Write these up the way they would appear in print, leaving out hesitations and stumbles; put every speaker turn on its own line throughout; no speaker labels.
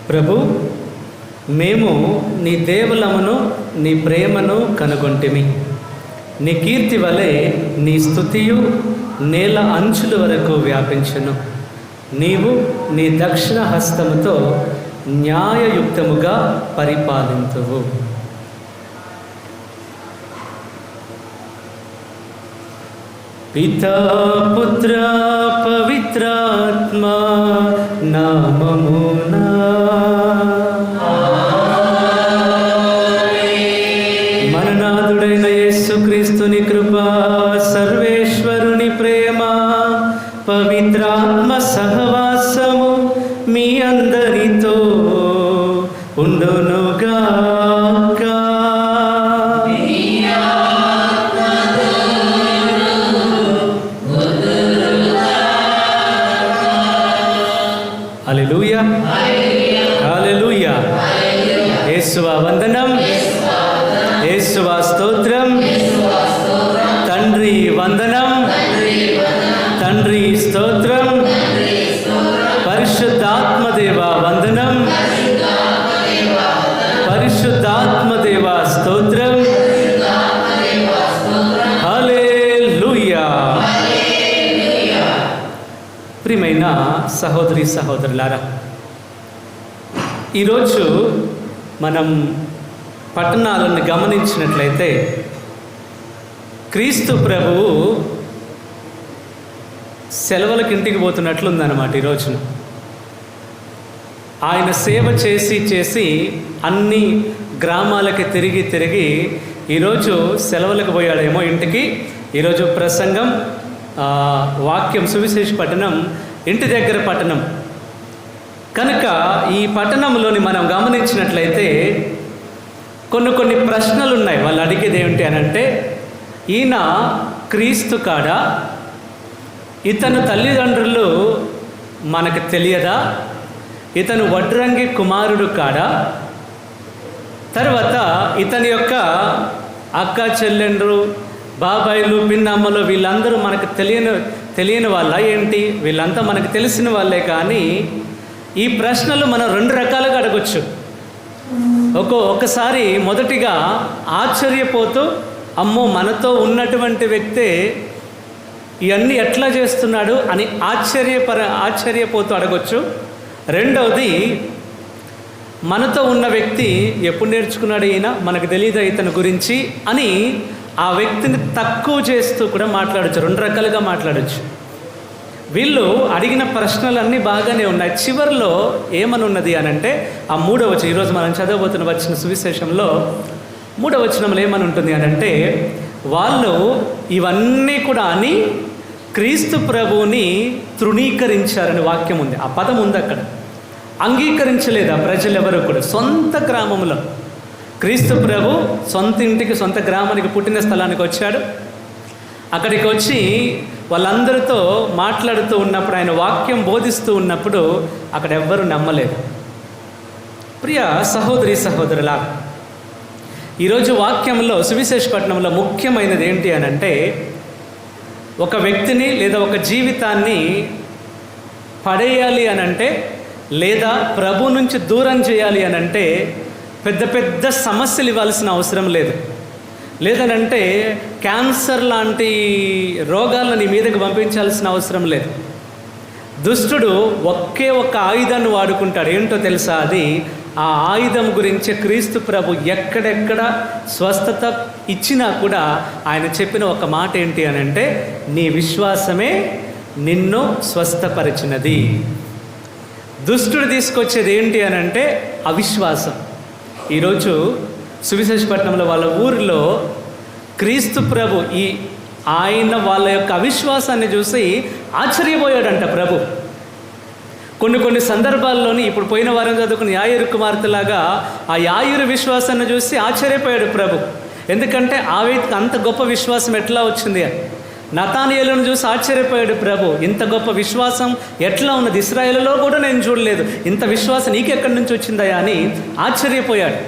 ప్రభు, మేము నీ దేవులమును నీ ప్రేమను కనుగొంటిమి. నీ కీర్తి వలె నీ స్తుతియు నేల అంచుల వరకు వ్యాపించును. నీవు నీ దక్షిణ హస్తముతో న్యాయయుక్తముగా పరిపాలింతువు. పితా పుత్ర పవిత్రాత్మ నామమునా మననాథుడైన యేసుక్రీస్తుని కృప, సర్వేశ్వరుని ప్రేమ, పవిత్రాత్మ సహవాసము మీ అందరితో ఉండునుగాక. హల్లెలూయా, హల్లెలూయా. యేసువా వందనం, యేసువా స్తోత్రం. తండ్రి వందనం, తండ్రి స్తోత్రం. పరిశుద్ధాత్మదేవ వందనం, పరిశుద్ధాత్మదేవ స్తోత్రం. హల్లెలూయా. ప్రియమైన సహోదరి సహోదరులారా, ఈరోజు మనం పట్టణాలను గమనించినట్లయితే క్రీస్తు ప్రభువు సెలవులకు ఇంటికి పోతున్నట్లుందన్నమాట. ఈరోజున ఆయన సేవ చేసి అన్ని గ్రామాలకి తిరిగి ఈరోజు సెలవులకు పోయాడేమో ఇంటికి. ఈరోజు ప్రసంగం, వాక్యం సువిశేష పట్టణం ఇంటి దగ్గర పట్టణం కనుక ఈ పట్టణంలోని మనం గమనించినట్లయితే కొన్ని ప్రశ్నలు ఉన్నాయి. వాళ్ళు అడిగేది ఏమిటి అని అంటే, ఈయన క్రీస్తు కాడా? ఇతను తల్లిదండ్రులు మనకు తెలియదా? ఇతను వడ్రంగి కుమారుడు కాడా? తర్వాత ఇతని యొక్క అక్క చెల్లెండ్రు, బాబాయిలు, పిన్నమ్మలు వీళ్ళందరూ మనకు తెలియని వాళ్ళ ఏంటి? వీళ్ళంతా మనకు తెలిసిన వాళ్ళే. కానీ ఈ ప్రశ్నలు మనం రెండు రకాలుగా అడగొచ్చు. ఒకసారి మొదటిగా ఆశ్చర్యపోతూ, అమ్మో మనతో ఉన్నటువంటి వ్యక్తే ఇవన్నీ ఎట్లా చేస్తున్నాడు అని ఆశ్చర్యపోతూ అడగొచ్చు. రెండవది, మనతో ఉన్న వ్యక్తి ఎప్పుడు నేర్చుకున్నాడు ఈయన, మనకు తెలియదా ఇతని గురించి అని ఆ వ్యక్తిని తక్కువ చేస్తూ కూడా మాట్లాడచ్చు. రెండు రకాలుగా మాట్లాడచ్చు. వీళ్ళు అడిగిన ప్రశ్నలన్నీ బాగానే ఉన్నాయి. చివరిలో ఏమని ఉన్నది అని అంటే, ఆ 3వ వచనం, ఈరోజు మనం చదవబోతున్న వచ్చిన సువిశేషంలో 3వ వచనంలో ఏమని ఉంటుంది అని అంటే, వాళ్ళు ఇవన్నీ కూడా అని క్రీస్తు ప్రభువుని తృణీకరించారని వాక్యం ఉంది. ఆ పదం ఉంది అక్కడ. అంగీకరించలేదు ఆ ప్రజలు ఎవరు కూడా. సొంత గ్రామంలో క్రీస్తు ప్రభు సొంత ఇంటికి, సొంత గ్రామానికి, పుట్టిన స్థలానికి వచ్చాడు. అక్కడికి వచ్చి వాళ్ళందరితో మాట్లాడుతూ ఉన్నప్పుడు, ఆయన వాక్యం బోధిస్తూ ఉన్నప్పుడు అక్కడ ఎవ్వరూ నమ్మలేదు. ప్రియ సహోదరి సహోదరులా, ఈరోజు వాక్యంలో సువిశేష పట్టణంలో ముఖ్యమైనది ఏంటి అని అంటే, ఒక వ్యక్తిని లేదా ఒక జీవితాన్ని పడేయాలి అని అంటే, లేదా ప్రభు నుంచి దూరం చేయాలి అని అంటే పెద్ద సమస్యలు ఇవ్వాల్సిన అవసరం లేదు. లేదనంటే క్యాన్సర్ లాంటి రోగాలను నీ మీదకి పంపించాల్సిన అవసరం లేదు. దుష్టుడు ఒకే ఒక్క ఆయుధాన్ని వాడుకుంటాడు. ఏంటో తెలుసా? అది ఆ ఆయుధం గురించి క్రీస్తు ప్రభు ఎక్కడెక్కడ స్వస్థత ఇచ్చినా కూడా ఆయన చెప్పిన ఒక మాట ఏంటి అని అంటే, నీ విశ్వాసమే నిన్ను స్వస్థపరిచినది. దుష్టుడు తీసుకొచ్చేది ఏంటి అని అంటే అవిశ్వాసం. ఈరోజు సువిశేషపట్నంలో వాళ్ళ ఊరిలో క్రీస్తు ప్రభు ఆయన వాళ్ళ యొక్క అవిశ్వాసాన్ని చూసి ఆశ్చర్యపోయాడంట ప్రభు. కొన్ని సందర్భాల్లోని, ఇప్పుడు పోయిన వారం చదువుకున్న యాయిరు కుమార్తెలాగా ఆ యాయిరు విశ్వాసాన్ని చూసి ఆశ్చర్యపోయాడు ప్రభు. ఎందుకంటే ఆ వ్యక్తికి అంత గొప్ప విశ్వాసం ఎట్లా వచ్చింది అని. నతానియేలును చూసి ఆశ్చర్యపోయాడు ప్రభు. ఇంత గొప్ప విశ్వాసం ఎట్లా ఉన్నది? ఇశ్రాయేలులో కూడా నేను చూడలేదు. ఇంత విశ్వాసం నీకెక్కడి నుంచి వచ్చిందయా అని ఆశ్చర్యపోయాడు.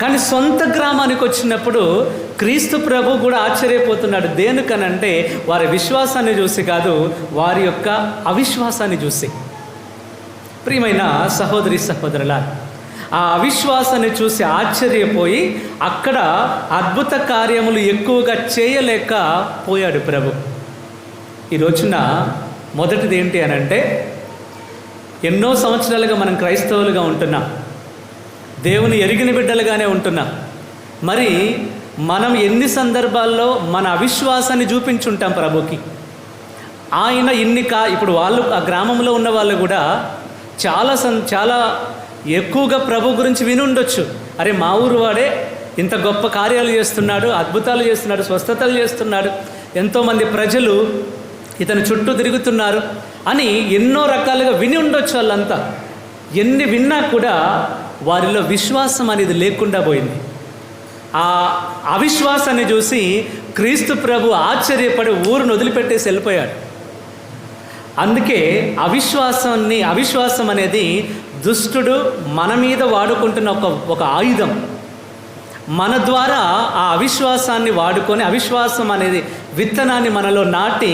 కానీ సొంత గ్రామానికి వచ్చినప్పుడు క్రీస్తు ప్రభు కూడా ఆశ్చర్యపోతున్నాడు. దేనికనంటే వారి విశ్వాసాన్ని చూసి కాదు, వారి యొక్క అవిశ్వాసాన్ని చూసి. ప్రియమైన సహోదరి సహోదరుల, ఆ అవిశ్వాసాన్ని చూసి ఆశ్చర్యపోయి అక్కడ అద్భుత కార్యములు ఎక్కువగా చేయలేకపోయాడు ప్రభు. ఈ రోజున మొదటిది ఏంటి అని అంటే, ఎన్నో సంవత్సరాలుగా మనం క్రైస్తవులుగా ఉంటున్నాం, దేవుని ఎరిగిన బిడ్డలుగానే ఉంటున్నాం. మరి మనం ఎన్ని సందర్భాల్లో మన అవిశ్వాసాన్ని చూపించుంటాం ప్రభుకి. ఆయన ఇప్పుడు వాళ్ళు ఆ గ్రామంలో ఉన్న వాళ్ళు కూడా చాలా ఎక్కువగా ప్రభు గురించి విని ఉండొచ్చు. అరే, మా ఊరు వాడే ఇంత గొప్ప కార్యాలు చేస్తున్నాడు, అద్భుతాలు చేస్తున్నాడు, స్వస్థతలు చేస్తున్నాడు, ఎంతోమంది ప్రజలు ఇతని చుట్టూ తిరుగుతున్నారు అని ఎన్నో రకాలుగా విని ఉండొచ్చు. వాళ్ళంతా ఎన్ని విన్నా కూడా వారిలో విశ్వాసం అనేది లేకుండా పోయింది. ఆ అవిశ్వాసాన్ని చూసి క్రీస్తు ప్రభు ఆశ్చర్యపడి ఊరును వదిలిపెట్టేసి వెళ్ళిపోయాడు. అందుకే అవిశ్వాసం అనేది దుష్టుడు మన మీద వాడుకుంటున్న ఒక ఆయుధం. మన ద్వారా ఆ అవిశ్వాసాన్ని వాడుకొని అవిశ్వాసం అనేది విత్తనాన్ని మనలో నాటి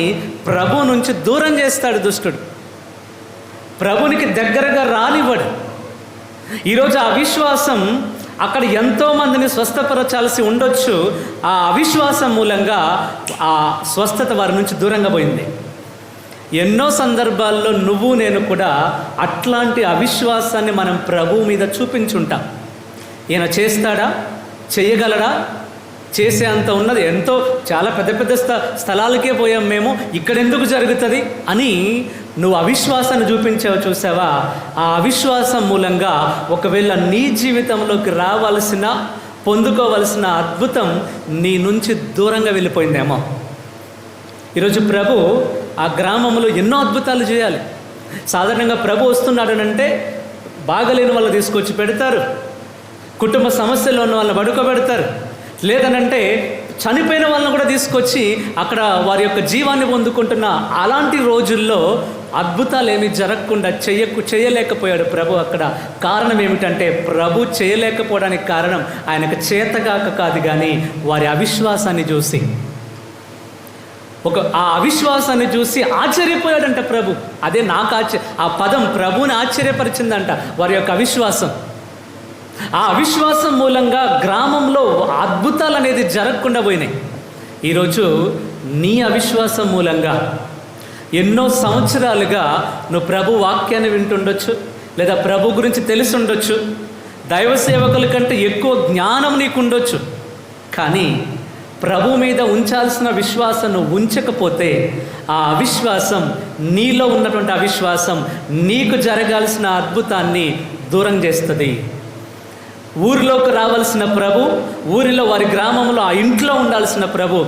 ప్రభు నుంచి దూరం చేస్తాడు దుష్టుడు. ప్రభునికి దగ్గరగా రానివ్వడు. ఈరోజు ఆ అవిశ్వాసం అక్కడ ఎంతోమందిని స్వస్థపరచాల్సి ఉండొచ్చు. ఆ అవిశ్వాసం మూలంగా ఆ స్వస్థత వారి నుంచి దూరంగా పోయింది. ఎన్నో సందర్భాల్లో నువ్వు నేను కూడా అట్లాంటి అవిశ్వాసాన్ని మనం ప్రభువు మీద చూపించుంటాం. ఈయన చేస్తాడా, చేయగలడా, చేసే అంత ఉన్నది, చాలా పెద్ద పెద్ద స్థలాలకే పోయాం మేము, ఇక్కడెందుకు జరుగుతుంది అని నువ్వు అవిశ్వాసాన్ని చూపించావు. చూసావా? ఆ అవిశ్వాసం మూలంగా ఒకవేళ నీ జీవితంలోకి పొందుకోవలసిన అద్భుతం నీ నుంచి దూరంగా వెళ్ళిపోయిందేమో. ఈరోజు ప్రభు ఆ గ్రామంలో ఎన్నో అద్భుతాలు చేయాలి. సాధారణంగా ప్రభు వస్తున్నాడనంటే బాగలేని వాళ్ళు తీసుకొచ్చి పెడతారు, కుటుంబ సమస్యల్లో ఉన్న వాళ్ళని పడుకోబెడతారు, లేదనంటే చనిపోయిన వాళ్ళని కూడా తీసుకొచ్చి అక్కడ వారి యొక్క జీవాన్ని పొందుకుంటున్న అలాంటి రోజుల్లో అద్భుతాలు ఏమీ జరగకుండా చేయలేకపోయాడు ప్రభు అక్కడ. కారణం ఏమిటంటే, ప్రభు చేయలేకపోవడానికి కారణం ఆయనకు చేతగాక కాదు, కానీ వారి అవిశ్వాసాన్ని చూసి ఆ అవిశ్వాసాన్ని చూసి ఆశ్చర్యపోయాడంట ప్రభు. అదే ఆ పదం ప్రభుని ఆశ్చర్యపరిచిందంట వారి యొక్క అవిశ్వాసం. ఆ అవిశ్వాసం మూలంగా గ్రామంలో అద్భుతాలు అనేది జరగకుండా పోయినాయి. ఈరోజు నీ అవిశ్వాసం మూలంగా ఎన్నో సంవత్సరాలుగా నువ్వు ప్రభు వాక్యాన్ని వింటుండొచ్చు, లేదా ప్రభు గురించి తెలిసి ఉండొచ్చు, దైవ సేవకుల కంటే ఎక్కువ జ్ఞానం నీకు ఉండొచ్చు, కానీ ప్రభు మీద ఉంచాల్సిన విశ్వాసం నువ్వు ఉంచకపోతే ఆ అవిశ్వాసం, నీలో ఉన్నటువంటి అవిశ్వాసం నీకు జరగాల్సిన అద్భుతాన్ని దూరం చేస్తుంది. ఊరిలోకి రావాల్సిన ప్రభు, ఊరిలో వారి గ్రామంలో ఆ ఇంట్లో ఉండాల్సిన ప్రభు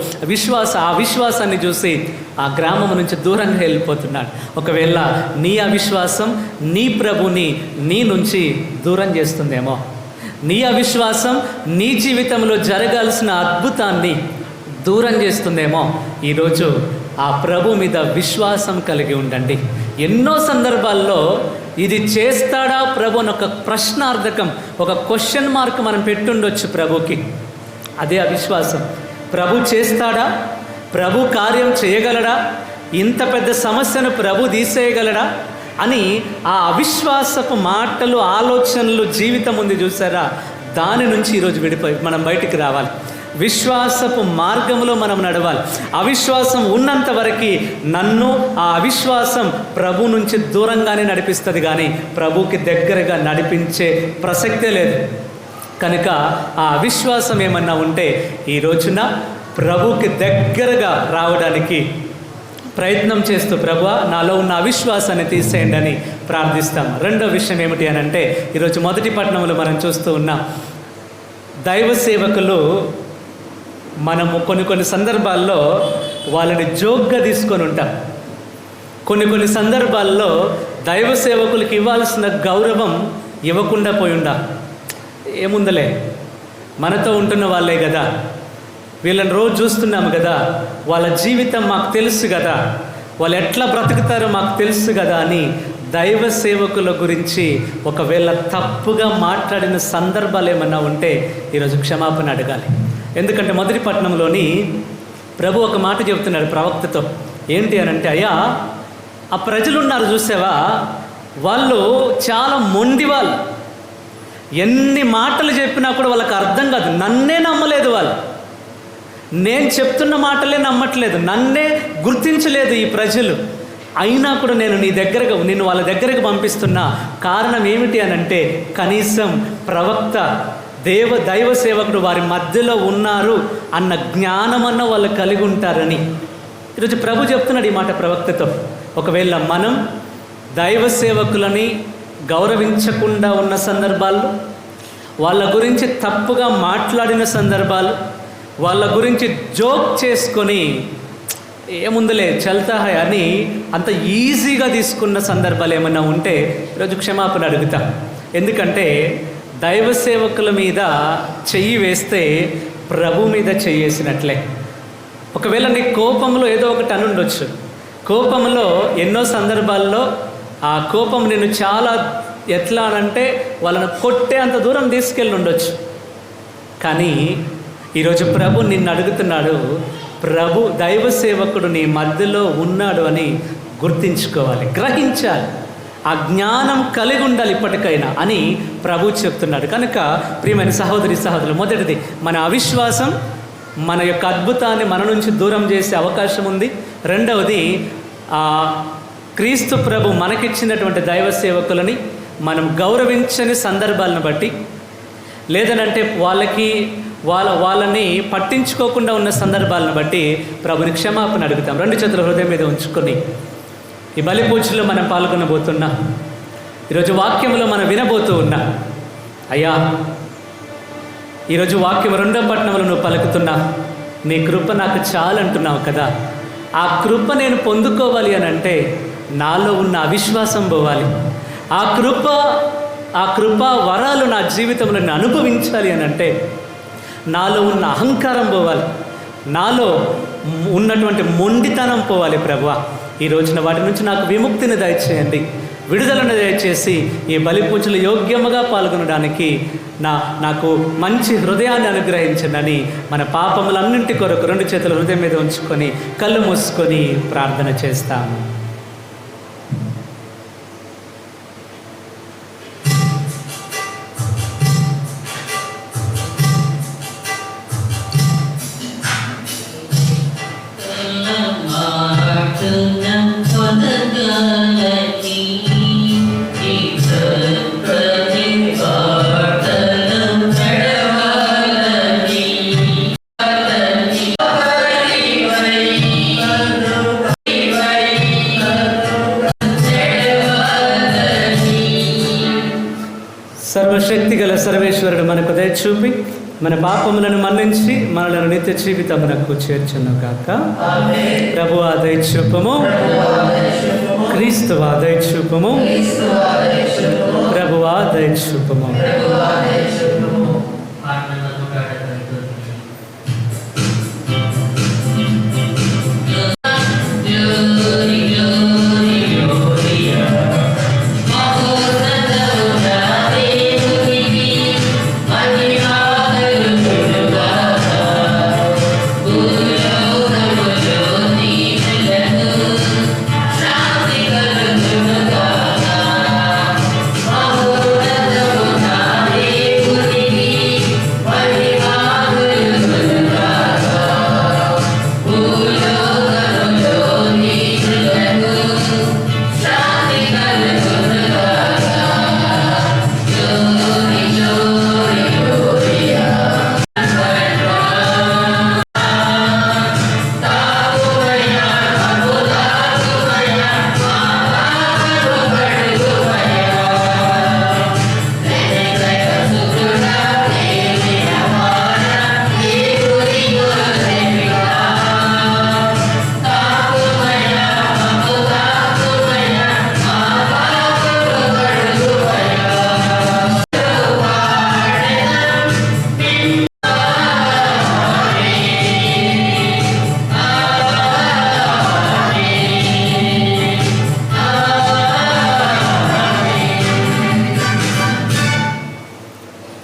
ఆ విశ్వాసాన్ని చూసి ఆ గ్రామం నుంచి దూరంగా వెళ్ళిపోతున్నాడు. ఒకవేళ నీ అవిశ్వాసం నీ ప్రభుని నీ నుంచి దూరం చేస్తుందేమో. నీ అవిశ్వాసం నీ జీవితంలో జరగాల్సిన అద్భుతాన్ని దూరం చేస్తుందేమో. ఈరోజు ఆ ప్రభు మీద విశ్వాసం కలిగి ఉండండి. ఎన్నో సందర్భాల్లో ఇది చేస్తాడా ప్రభు అని ఒక ప్రశ్నార్థకం, ఒక క్వశ్చన్ మార్క్ మనం పెట్టుండొచ్చు ప్రభుకి. అదే అవిశ్వాసం. ప్రభు చేస్తాడా, ప్రభు కార్యం చేయగలడా, ఇంత పెద్ద సమస్యను ప్రభు తీసేయగలడా అని ఆ అవిశ్వాసపు మాటలు, ఆలోచనలు, జీవితం ఉంది చూసారా, దాని నుంచి ఈరోజు మనం బయటికి రావాలి. విశ్వాసపు మార్గంలో మనం నడవాలి. అవిశ్వాసం ఉన్నంత వరకు నన్ను ఆ అవిశ్వాసం ప్రభు నుంచి దూరంగానే నడిపిస్తుంది, కానీ ప్రభుకి దగ్గరగా నడిపించే ప్రసక్తే లేదు. కనుక ఆ అవిశ్వాసం ఏమన్నా ఉంటే ఈ రోజున ప్రభుకి దగ్గరగా రావడానికి ప్రయత్నం చేస్తూ, ప్రభువా నాలో ఉన్న అవిశ్వాసాన్ని తీసేయండి అని ప్రార్థిస్తాం. రెండో విషయం ఏమిటి అని అంటే, ఈరోజు మొదటి పట్టణంలో మనం చూస్తూ ఉన్నాం, దైవ సేవకులు మనము కొన్ని సందర్భాల్లో వాళ్ళని జోక్గా తీసుకొని ఉంటాం. కొన్ని సందర్భాల్లో దైవ సేవకులకు ఇవ్వాల్సిన గౌరవం ఇవ్వకుండా పోయి ఉండాం. ఏముందలే, మనతో ఉంటున్న వాళ్ళే కదా, వీళ్ళని రోజు చూస్తున్నాము కదా, వాళ్ళ జీవితం మాకు తెలుసు కదా, వాళ్ళు ఎట్లా బ్రతుకుతారో మాకు తెలుసు కదా అని దైవ సేవకుల గురించి ఒకవేళ తప్పుగా మాట్లాడిన సందర్భాలు ఏమన్నా ఉంటే ఈరోజు క్షమాపణ అడగాలి. ఎందుకంటే మొదటి పట్టణంలోని ప్రభు ఒక మాట చెబుతున్నాడు ప్రవక్తతో. ఏంటి అని అంటే, అయ్యా ఆ ప్రజలున్నారు చూసావా, వాళ్ళు చాలా మొండి వాళ్ళు. ఎన్ని మాటలు చెప్పినా కూడా వాళ్ళకి అర్థం కాదు. నన్నే నమ్మలేదు వాళ్ళు. నేను చెప్తున్న మాటలే నమ్మట్లేదు, నన్నే గుర్తించలేదు ఈ ప్రజలు. అయినా కూడా నేను నిన్ను వాళ్ళ దగ్గరకు పంపిస్తున్నా. కారణం ఏమిటి అనంటే, కనీసం ప్రవక్త దైవ సేవకుడు వారి మధ్యలో ఉన్నారు అన్న జ్ఞానమన్న వాళ్ళు కలిగి ఉంటారని. ఈరోజు ప్రభు చెప్తున్నాడు ఈ మాట ప్రవక్తతో. ఒకవేళ మనం దైవ సేవకులని గౌరవించకుండా ఉన్న సందర్భాలు, వాళ్ళ గురించి తప్పుగా మాట్లాడిన సందర్భాలు, వాళ్ళ గురించి జోక్ చేసుకొని ఏముందులే చల్తాహాయ్ అని అంత ఈజీగా తీసుకున్న సందర్భాలు ఏమన్నా ఉంటే ఈరోజు క్షమాపణ అడుగుతా. ఎందుకంటే దైవ సేవకుల మీద చెయ్యి వేస్తే ప్రభు మీద చెయ్యేసినట్లే. ఒకవేళ నీ కోపంలో ఏదో ఒకటి అనుండొచ్చు. కోపంలో ఎన్నో సందర్భాల్లో ఆ కోపం నేను చాలా ఎట్లా అనంటే వాళ్ళని కొట్టే అంత దూరం తీసుకెళ్ళి ఉండొచ్చు. కానీ ఈరోజు ప్రభు నిన్ను అడుగుతున్నాడు, ప్రభు దైవ సేవకుడు నీ మధ్యలో ఉన్నాడు అని గుర్తించుకోవాలి, గ్రహించాలి, ఆ జ్ఞానం కలిగి ఉండాలి ఇప్పటికైనా అని ప్రభు చెప్తున్నాడు. కనుక ప్రియమైన సహోదరులు, మొదటిది మన అవిశ్వాసం మన యొక్క అద్భుతాన్ని మన నుంచి దూరం చేసే అవకాశం ఉంది. రెండవది క్రీస్తు ప్రభు మనకిచ్చినటువంటి దైవ సేవకులని మనం గౌరవించని సందర్భాలను బట్టి, లేదనంటే వాళ్ళని పట్టించుకోకుండా ఉన్న సందర్భాలను బట్టి ప్రభుని క్షమాపణ అడుగుతాం. రెండు చేతుల హృదయం మీద ఉంచుకొని ఈ బలి పూజలో మనం పాల్గొనబోతున్నా. ఈరోజు వాక్యంలో మనం వినబోతూ ఉన్నా. అయ్యా, ఈరోజు వాక్యం 2వ పట్టణంలో నువ్వు పలుకుతున్నా, నీ కృప నాకు చాలంటున్నావు కదా. ఆ కృప నేను పొందుకోవాలి అని అంటే నాలో ఉన్న అవిశ్వాసం పోవాలి. ఆ కృప వరాలు నా జీవితంలో నేను అనుభవించాలి అని అంటే నాలో ఉన్న అహంకారం పోవాలి, నాలో ఉన్నటువంటి మొండితనం పోవాలి. ప్రభువా, ఈ రోజున వాటి నుంచి నాకు విముక్తిని దయచేయండి, విడుదలను దయచేసి ఈ బలి పూజలు యోగ్యముగా పాల్గొనడానికి నాకు మంచి హృదయాన్ని అనుగ్రహించండి. మన పాపములన్నింటి కొరకు 2 చేతుల హృదయం మీద ఉంచుకొని కళ్ళు మూసుకొని ప్రార్థన చేస్తాము. సర్వశక్తిగల సర్వేశ్వరుడు మనకు దయ చూపి మన పాపములను మన్నించి మనలను నిత్య జీవితమునకు చేర్చును గాక. ప్రభువా దయ చూపము, క్రీస్తువా దయ చూపము, ప్రభువా దయ చూపము.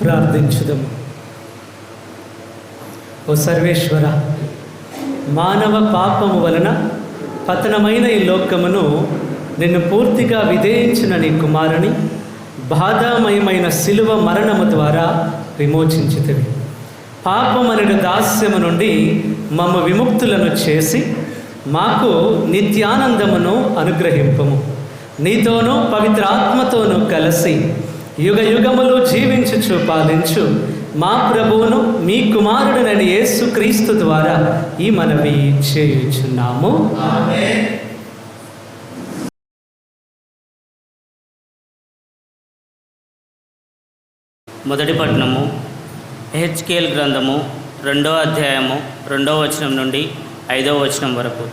ప్రార్థించుదము. ఓ సర్వేశ్వర, మానవ పాపము వలన పతనమైన ఈ లోకమును నిన్ను పూర్తిగా విధేయించిన నీ కుమారుని బాధామయమైన శిలువ మరణము ద్వారా విమోచించితివి. పాపమనుడు దాస్యము నుండి మమ్మ విముక్తులను చేసి మాకు నిత్యానందమును అనుగ్రహింపము. నీతోనూ పవిత్రాత్మతోనూ కలిసి యుగ యుగములు జీవించుచు పాలించు మా ప్రభువును మీ కుమారుడైన యేసుక్రీస్తు ద్వారా ఈ మనవి చేయుచున్నాము. ఆమేన్.
మొదటి పట్టణము ఎహెచ్కేల్ గ్రంథము 2వ అధ్యాయము 2వ వచనం నుండి 5వ వచనం వరకు.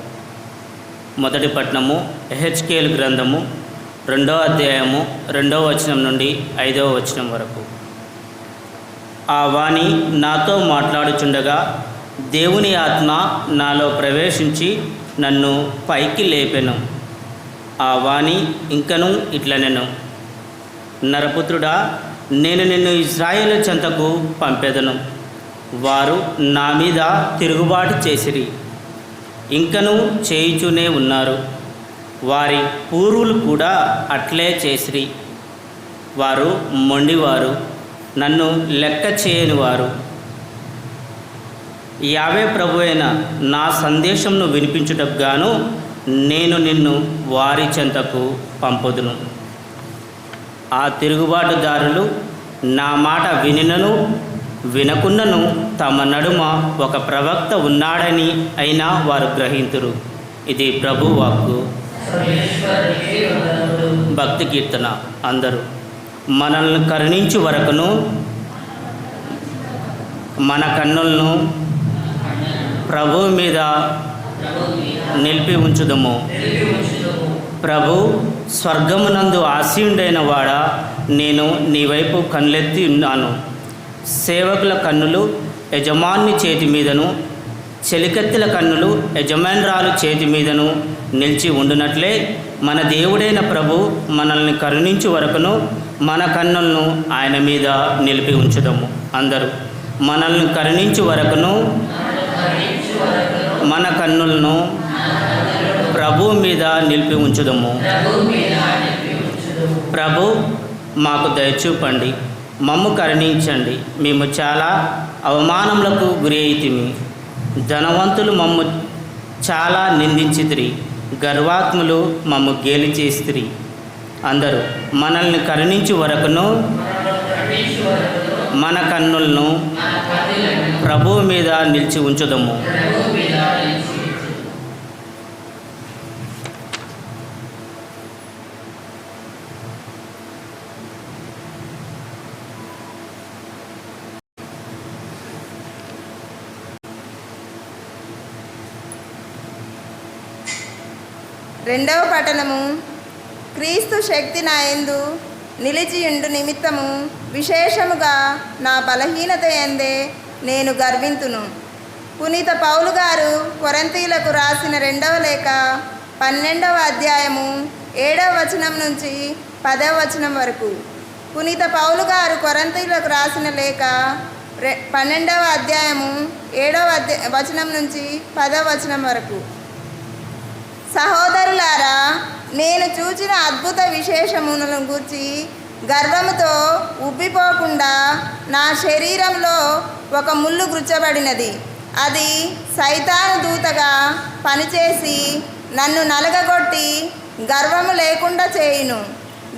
మొదటి పట్టణము ఎహెచ్కేల్ గ్రంథము 2వ అధ్యాయము 2వ వచనం నుండి 5వ వచనం వరకు. ఆ వాణి నాతో మాట్లాడుచుండగా దేవుని ఆత్మ నాలో ప్రవేశించి నన్ను పైకి లేపెను. ఆ వాణి ఇంకను ఇట్లనెను, నరపుత్రుడా, నేను నిన్ను ఇశ్రాయేలు చెంతకు పంపెదను. వారు నా మీద తిరుగుబాటు చేసిరి, ఇంకను చేయుచూనే ఉన్నారు. వారి పూర్వులు కూడా అట్లే చేసిరి. వారు మొండివారు, నన్ను లెక్క చేయని వారు. యావే ప్రభు అయిన నా సందేశంను వినిపించుటకు గాను నేను నిన్ను వారి చెంతకు పంపుదును. ఆ తిరుగుబాటుదారులు నా మాట వినినను వినకున్నను తమ నడుమ ఒక ప్రవక్త ఉన్నాడని అయినా వారు గ్రహింతురు. ఇది ప్రభు వాక్కు. భక్తి కీర్తన. అందరూ మనల్ని కరుణించు వరకును మన కన్నులను ప్రభు మీద నిలిపి ఉంచుదము. ప్రభు, స్వర్గమునందు ఆసీనుడైన వాడా, నేను నీ వైపు కన్నులెత్తి ఉన్నాను. సేవకుల కన్నులు యజమాని చేతి మీదను, చెలికత్తెల కన్నులు యజమానురాలు చేతి మీదను నిలిచి ఉండునట్లే మన దేవుడైన ప్రభు మనల్ని కరుణించు వరకును మన కన్నులను ఆయన మీద నిలిపి ఉంచుదాము. అందరూ మనల్ని కరుణించు వరకును మన కన్నులను ప్రభు మీద నిలిపి ఉంచుదాము. ప్రభు, మాకు దయచూపండి, మమ్ము కరుణించండి. మేము చాలా అవమానములకు గురి అయితిమి. ధనవంతులు మమ్ము చాలా నిందించితిరి, గర్వాత్ములు మమ్ము గేలి చేసిరి. అందరూ మనల్ని కరుణించు వరకును మన కన్నులను ప్రభువు మీద నిలిచి ఉంచుదము.
రెండవ పఠనము. క్రీస్తు శక్తి నా యందు నిలిచియుండు నిమిత్తము విశేషముగా నా బలహీనత యందే నేను గర్వింతును. పునీత పౌలు గారు కొరింథీయులకు రాసిన 2వ లేఖ 12వ అధ్యాయము 7వ వచనం నుంచి 10వ వచనం వరకు. పునీత పౌలు గారు కొరింథీయులకు రాసిన లేఖ 12వ అధ్యాయము 7వ వచనం నుంచి 10వ వచనం వరకు. సహోదరులారా, నేను చూచిన అద్భుత విశేషములను గూర్చి గర్వముతో ఉబ్బిపోకుండా నా శరీరంలో ఒక ముళ్ళు గుచ్చబడినది. అది సైతాను దూతగా పనిచేసి నన్ను నలగగొట్టి గర్వము లేకుండా చేయును.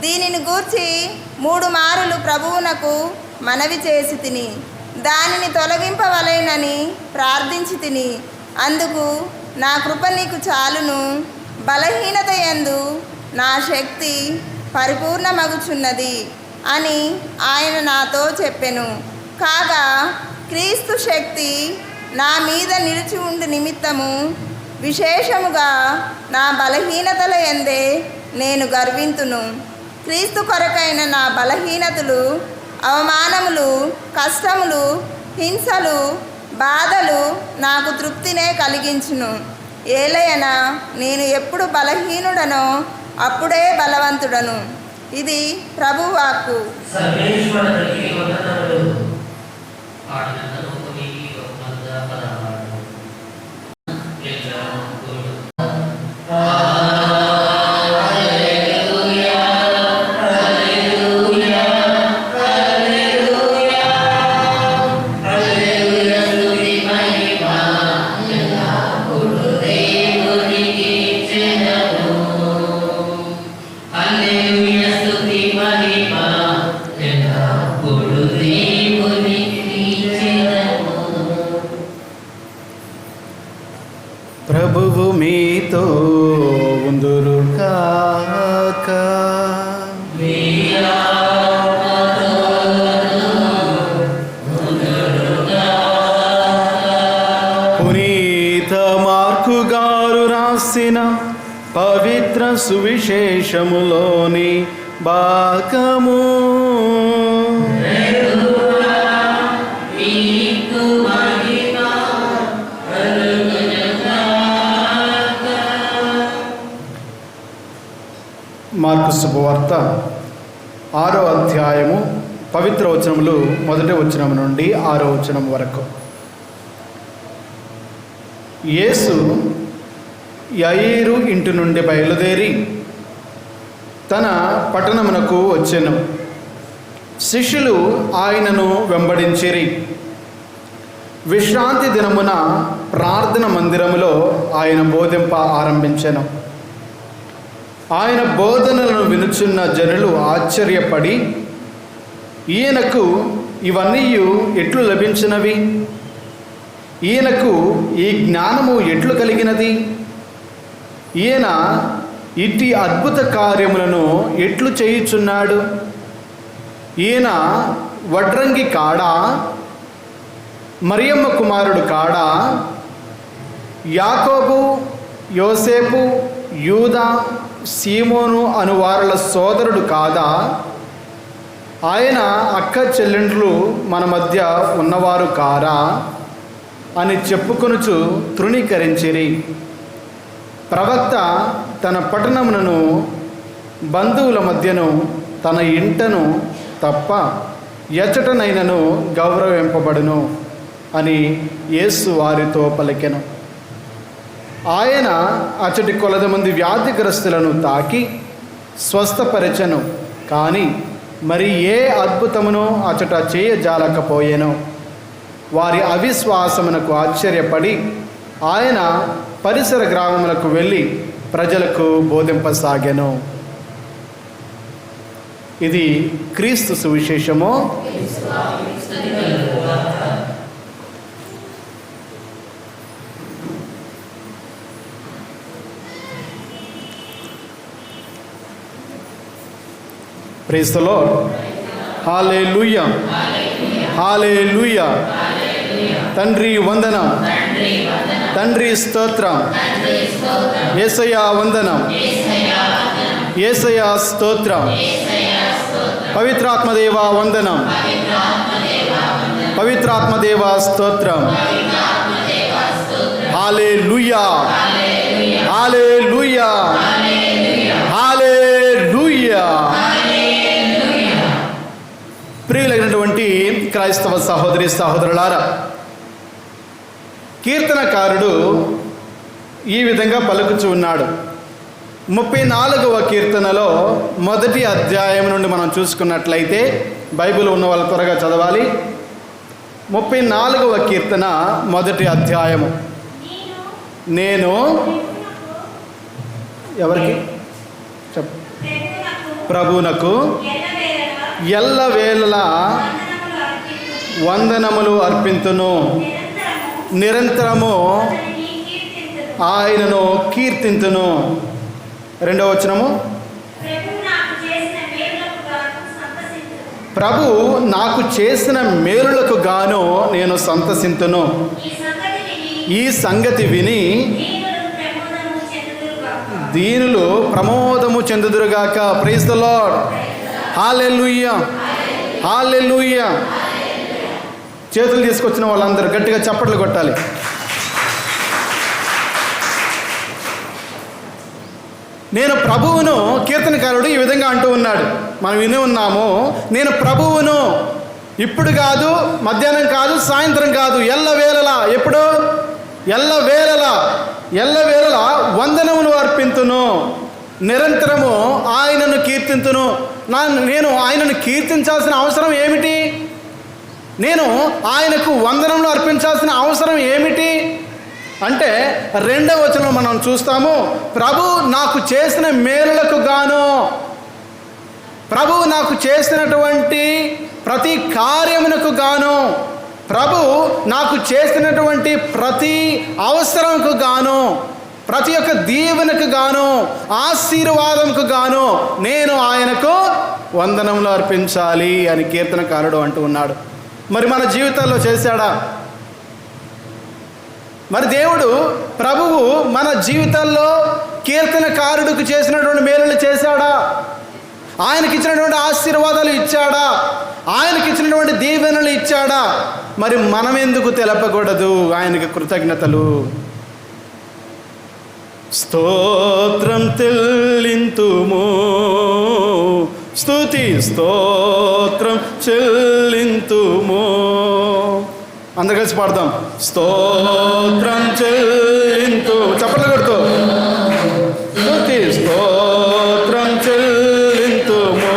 దీనిని గూర్చి 3 మారులు ప్రభువునకు మనవి చేసి తిని దానిని తొలగింపవలెనని ప్రార్థించి తిని, అందుకు నా కృప నీకు చాలును, బలహీనత యందు నా శక్తి పరిపూర్ణమగుచున్నది అని ఆయన నాతో చెప్పెను. కాగా క్రీస్తు శక్తి నా మీద నిలిచి ఉండు నిమిత్తము విశేషముగా నా బలహీనతల యందే నేను గర్వింతును. క్రీస్తు కొరకైన నా బలహీనతలు, అవమానములు, కష్టములు, హింసలు, బాధలు నాకు తృప్తినే కలిగించును. ఏలయన నేను ఎప్పుడు బలహీనుడనో అప్పుడే బలవంతుడను. ఇది ప్రభువాక్కు.
పవిత్ర సువిశేషములోని భాగము. మార్కు శుభవార్త 6వ అధ్యాయము పవిత్ర వచనములు 1వ వచనం నుండి 6వ వచనం వరకు. యేసు యయీరు ఇంటి నుండి బయలుదేరి తన పట్టణమునకు వచ్చెను. శిష్యులు ఆయనను వెంబడించిరి. విశ్రాంతి దినమున ప్రార్థన మందిరములో ఆయన బోధింప ఆరంభించెను. ఆయన బోధనలను వినుచున్న జనులు ఆశ్చర్యపడి, ఈయనకు ఇవన్నీ ఎట్లు లభించినవి? ఈయనకు ఈ జ్ఞానము ఎట్లు కలిగినది? ఈయన ఇట్టి అద్భుత కార్యములను ఎట్లు చేయుచున్నాడు? ఈయన వడ్రంగి కాడా? మరియమ్మ కుమారుడు కాడా? యాకోబు, యోసేపు, యూదా, సీమోను అనువారుల సోదరుడు కాదా? ఆయన అక్క చెల్లెండ్లు మన మధ్య ఉన్నవారు కారా అని చెప్పుకొనుచు తృణీకరించిరి. ప్రవక్త తన పట్టణమును, బంధువుల మధ్యను, తన ఇంటను తప్ప ఎచ్చటనైనను గౌరవింపబడును అని యేసు వారితో పలికెను. ఆయన అచ్చటి కొలది మంది వ్యాధిగ్రస్తులను తాకి స్వస్థపరచెను. కానీ మరి ఏ అద్భుతమును అచ్చట చేయజాలకపోయెను. వారి అవిశ్వాసమునకు ఆశ్చర్యపడి ఆయన పరిసర గ్రామములకు వెళ్ళి ప్రజలకు బోధింపసాగెను. ఇది క్రీస్తు సువిశేషము. Praise the lord. హల్లెలూయా, హల్లెలూయా. తండ్రి వందనం, తండ్రి స్తోత్రం, యేసయ్యా వందనం, యేసయ్యా స్తోత్రం, పవిత్రాత్మదేవా వందనం, పవిత్రాత్మదేవా స్తోత్రం. హల్లెలూయా, హల్లెలూయా, హల్లెలూయా. ప్రియులైనటువంటి క్రైస్తవ సహోదరి సహోదరులారా, కీర్తనకారుడు ఈ విధంగా పలుకుచూ ఉన్నాడు. 34వ కీర్తనలో 1వ అధ్యాయం నుండి మనం చూసుకున్నట్లయితే, బైబిల్ ఉన్న వాళ్ళు త్వరగా చదవాలి. 34వ కీర్తన 1వ అధ్యాయము. నేను ఎవరికి ప్రభువునకు ఎల్లవేళలా వందనములు అర్పింతును, నిరంతరము ఆయనను కీర్తింతును. 2వ వచనము, ప్రభు నాకు చేసిన మేలులకు గాను నేను సంతసింతును. ఈ సంగతి విని దీనులు ప్రమోదము చెందుదురుగాక. Praise the lord. హల్లెలూయా, హల్లెలూయా. చేతులు తీసుకొచ్చిన వాళ్ళందరూ గట్టిగా చప్పట్లు కొట్టాలి. నేను ప్రభువును, కీర్తనకారుడు ఈ విధంగా అంటూ ఉన్నాడు. మనం విని ఉన్నాము, నేను ప్రభువును ఇప్పుడు కాదు, మధ్యాహ్నం కాదు, సాయంత్రం కాదు, ఎల్లవేళలా. ఎప్పుడు? ఎల్లవేళలా, ఎల్లవేళలా వందనములు అర్పింతును, నిరంతరము ఆయనను కీర్తింతును. నేను ఆయనను కీర్తించాల్సిన అవసరం ఏమిటి? నేను ఆయనకు వందనములు అర్పించాల్సిన అవసరం ఏమిటి అంటే, 2వ వచనం మనం చూస్తాము. ప్రభు నాకు చేసిన మేలులకు గాను, ప్రభు నాకు చేసినటువంటి ప్రతి కార్యమునకు గాను, ప్రభు నాకు చేసినటువంటి ప్రతి అవసరంకు గాను, ప్రతి ఒక్క దీవెనకు గాను, ఆశీర్వాదంకు గాను నేను ఆయనకు వందనములు అర్పించాలి అని కీర్తనకారుడు అంటూ ఉన్నాడు. మరి మన జీవితాల్లో చేశాడా? మరి దేవుడు ప్రభువు మన జీవితాల్లో కీర్తనకారుడికి చేసినటువంటి మేలులు చేశాడా? ఆయనకి ఇచ్చినటువంటి ఆశీర్వాదాలు ఇచ్చాడా? ఆయనకి ఇచ్చినటువంటి దీవెనలు ఇచ్చాడా? మరి మనం ఎందుకు తెలపకూడదు ఆయనకి కృతజ్ఞతలు? స్తోత్రం చెల్లింతుము, స్తుతి స్తోత్రం చెల్లింతుము. అందరు కలిసి పాడదాం. స్తోత్రం చెల్లింతు, చప్పట్లు కొడుతూ. స్తుతి స్తోత్రం చెల్లింతుము.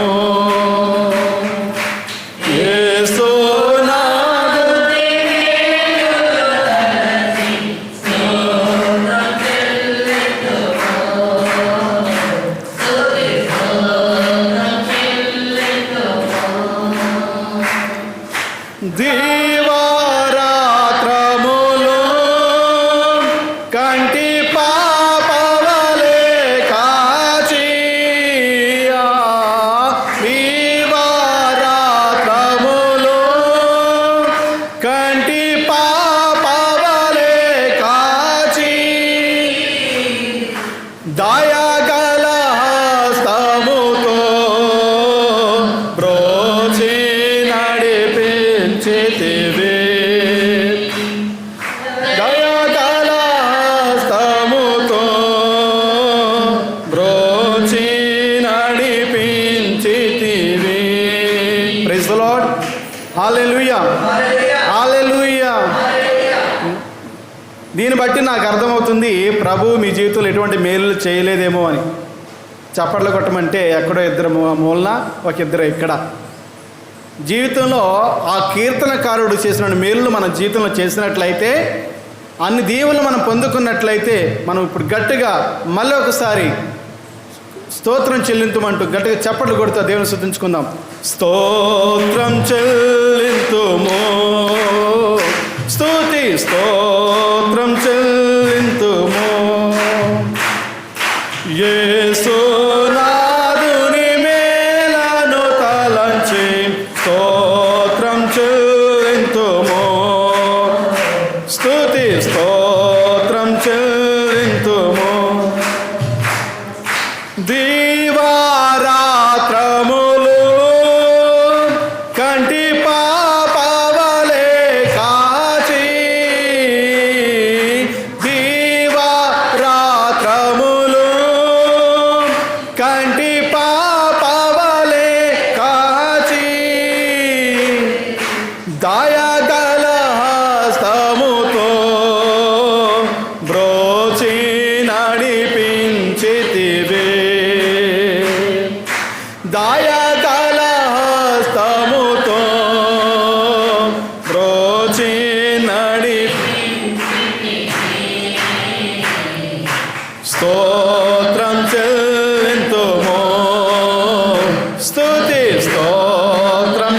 దీవారాత్రములు కంటి పాపవలే కాచి, దీవారాత్రములు కంటి పాపవలే కాచి, దయగల హస్తముతో బ్రోచి నడిపించితివి. దయగల హస్తముతో బ్రోచి నడిపించితివి. Praise the lord. హల్లెలూయా, హల్లెలూయా. దీన్ని బట్టి నాకు అర్థమవుతుంది ప్రభు మీ జీవితంలో ఎటువంటి మేలు చేయలేదేమో అని. చప్పట్లు కొట్టమంటే ఎక్కడో ఇద్దరు మూలన, ఒక ఇద్దరు ఇక్కడ. జీవితంలో ఆ కీర్తనకారుడు చేసిన మేలులు మన జీవితంలో చేసినట్లయితే, అన్ని దీవులు మనం పొందుకున్నట్లయితే, మనం ఇప్పుడు గట్టిగా మళ్ళీ ఒకసారి స్తోత్రం చెల్లింతుమంటూ గట్టిగా చప్పట్లు కొడుతూ దేవుని స్తుతించుకుందాం. స్తోత్రం చెల్లింతుము, స్తుతి స్తోత్రం చెల్లింతుము. యేసునాథుని మేలను తలంచి స్తోత్రం చెల్లింతుము, స్తుతి స్తోత్రం చెల్లింతుము. దీవారాత్రములు కంటి పాపవలే కాచి, దీవారాత్రములు కంటి పాపవలే కాచి, దయగల హస్తముతో బ్రోచి నడిపించితివి. దయగల హస్తముతో బ్రోచి స్తోత్రం చెల్లింతుము, స్తుతి స్తోత్రం.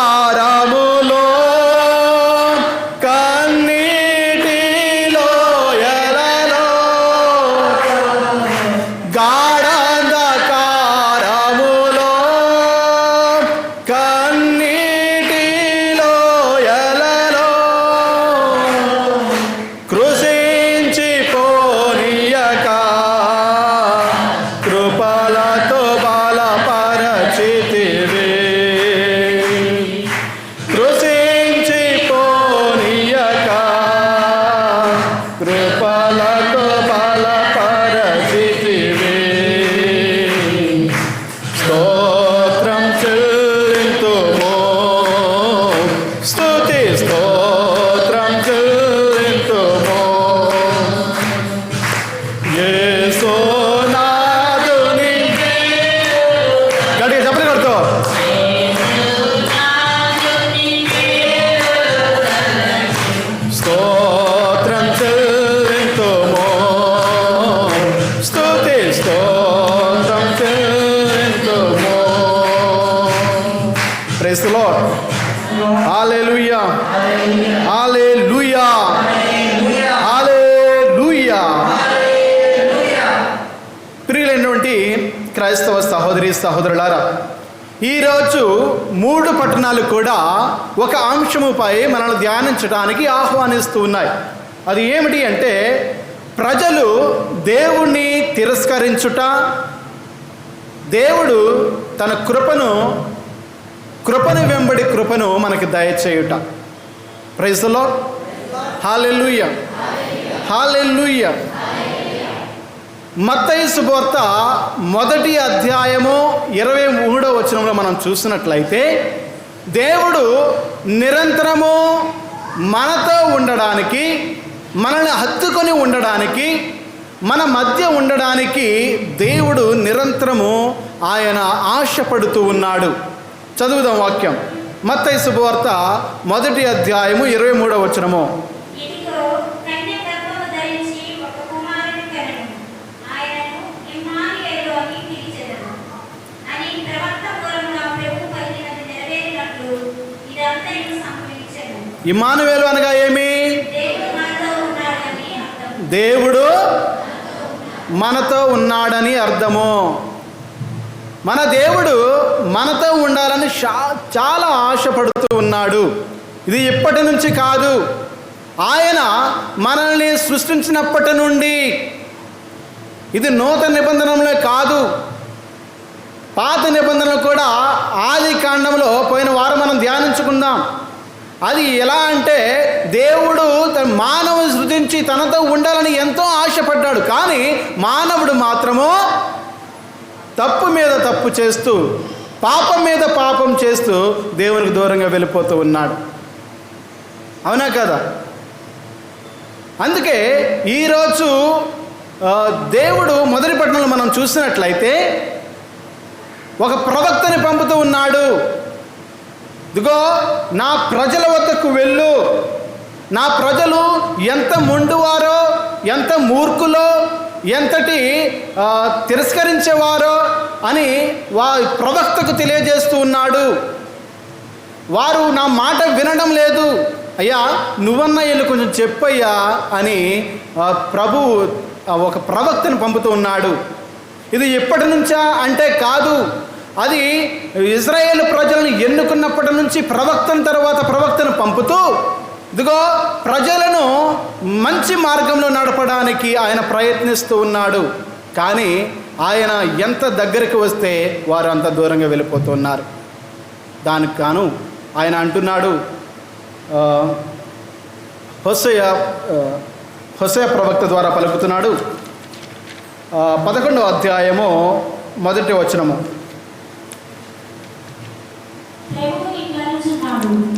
గాఢాంధకారములో కన్నీటిలో ఎలలో, గాఢాంధకారములో కన్నీటిలో ఎలలో, కృషించి పోనీయక కృపలతో బలపరచితివి. కృషించి పోనీయక కృపలతో బలపరచితివి. స్తోత్రం చెల్లింతుము, స్తుతి స్తోత్రం చెల్లింతుము. యేసునాథుని గట్టిగా చప్పట్లు కొడుతూ. స్తోత్రం చెల్లింతుము, స్తుతి స్తోత్రం చెల్లింతుము. Praise the lord. హల్లెలూయా, హల్లెలూయా, హల్లెలూయా. ప్రియులైనటువంటి క్రైస్తవ సహోదరి సహోదరులారా, ఈరోజు 3 పట్టణాలు కూడా ఒక అంశముపై మనల్ని ధ్యానించడానికి ఆహ్వానిస్తూ ఉన్నాయి. అది ఏమిటి అంటే ప్రజలు దేవుణ్ణి తిరస్కరించుట, దేవుడు తన కృపను వెంబడి కృపను మనకి దయచేయుట. Praise the lord. హల్లెలూయా, హల్లెలూయా. మత్తయి సువార్త 1వ అధ్యాయము 23వ వచనంలో మనం చూసినట్లయితే దేవుడు నిరంతరము మనతో ఉండడానికి, మనల్ని హత్తుకొని ఉండడానికి, మన మధ్య ఉండడానికి దేవుడు నిరంతరము ఆయన ఆశపడుతూ ఉన్నాడు. చదువుదాం వాక్యం. మత్తయి సువార్త 1వ అధ్యాయము 23వ వచనము. ఇమ్మానుయేలు అనగా ఏమి? దేవుడు మనతో ఉన్నాడని అర్థము. మన దేవుడు మనతో ఉండాలని చాలా ఆశపడుతూ ఉన్నాడు. ఇది ఇప్పటి నుంచి కాదు, ఆయన మనల్ని సృష్టించినప్పటి నుండి. ఇది నూతన నిబంధనలే కాదు, పాత నిబంధనలు కూడా. ఆది కాండంలో పోయిన వారం మనం ధ్యానించుకుందాం. అది ఎలా అంటే దేవుడు తన మానవుని సృజించి తనతో ఉండాలని ఎంతో ఆశపడ్డాడు. కానీ మానవుడు మాత్రము తప్పు మీద తప్పు చేస్తూ, పాపం మీద పాపం చేస్తూ దేవునికి దూరంగా వెళ్ళిపోతూ ఉన్నాడు. అవునా కదా? అందుకే ఈరోజు దేవుడు మొదటి పట్టణంలో మనం చూసినట్లయితే ఒక ప్రవక్తని పంపుతూ ఉన్నాడు. ఇదిగో నా ప్రజల వద్దకు వెళ్ళు, నా ప్రజలు ఎంత మొండువారో, ఎంత మూర్ఖులో, ఎంతటి తిరస్కరించేవారో అని ప్రవక్తకు తెలియజేస్తూ ఉన్నాడు. వారు నా మాట వినడం లేదు, అయ్యా నువ్వన్నా వీళ్ళు కొంచెం చెప్పయ్యా అని ప్రభువు ఒక ప్రవక్తను పంపుతూ ఉన్నాడు. ఇది ఎప్పటి నుంచా అంటే కాదు, అది ఇజ్రాయేల్ ప్రజలను ఎన్నుకున్నప్పటి నుంచి ప్రవక్తను తర్వాత ప్రవక్తను పంపుతూ ఇదిగో ప్రజలను మంచి మార్గంలో నడపడానికి ఆయన ప్రయత్నిస్తూ ఉన్నాడు. కానీ ఆయన ఎంత దగ్గరికి వస్తే వారు అంత దూరంగా వెళ్ళిపోతున్నారు. దానికి గాను ఆయన అంటున్నాడు, హోసేయ ప్రవక్త ద్వారా పలుకుతున్నాడు. 11వ అధ్యాయము 1వ వచనము.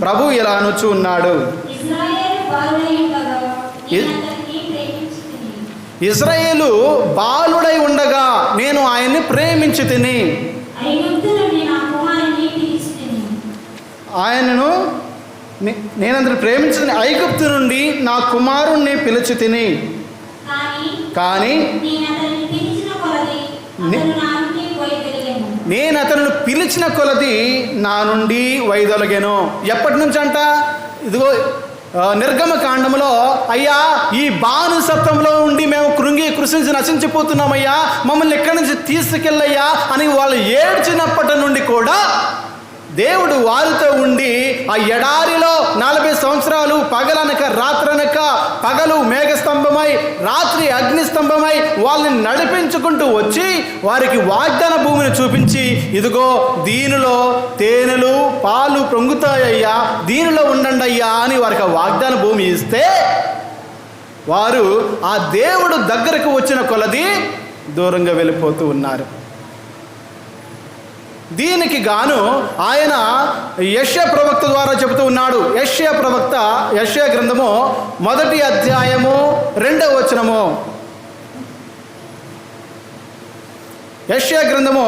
ప్రభు ఇలా అనుచు ఉన్నాడు, ఇజ్రాయేలు బాలుడై ఉండగా నేను ఆయన్ని ప్రేమించి తిని, ఆయనను నేనందరూ ప్రేమించి ఐగుప్తు నుండి నా కుమారుణ్ణి పిలిచి తిని, కానీ నేను అతను పిలిచిన కొలది నా నుండి వైదొలగాను. ఎప్పటి నుంచి అంట? ఇదిగో నిర్గమ కాండంలో, అయ్యా ఈ బానిసత్వంలో ఉండి మేము కృషించి నశించిపోతున్నామయ్యా, మమ్మల్ని ఎక్కడి నుంచి తీసుకెళ్ళయ్యా అని వాళ్ళు ఏడ్చినప్పటి నుండి కూడా దేవుడు వారితో ఉండి ఆ ఎడారిలో 40 సంవత్సరాలు పగలనక రాత్రనక, పగలు మేఘస్తంభమై రాత్రి అగ్నిస్తంభమై వాళ్ళని నడిపించుకుంటూ వచ్చి వారికి వాగ్దాన భూమిని చూపించి, ఇదిగో దీనిలో తేనెలు పాలు పొంగుతాయ్యా, దీనిలో ఉండండి అయ్యా అని వారికి ఆ వాగ్దాన భూమి ఇస్తే వారు ఆ దేవుడు దగ్గరకు వచ్చిన కొలది దూరంగా వెళ్ళిపోతూ ఉన్నారు. దీనికి గాను ఆయన యెషయా ప్రవక్త ద్వారా చెబుతూ ఉన్నాడు. యెషయా ప్రవక్త యెషయా గ్రంథము 1వ అధ్యాయము 2వ వచనము. యెషయా గ్రంథము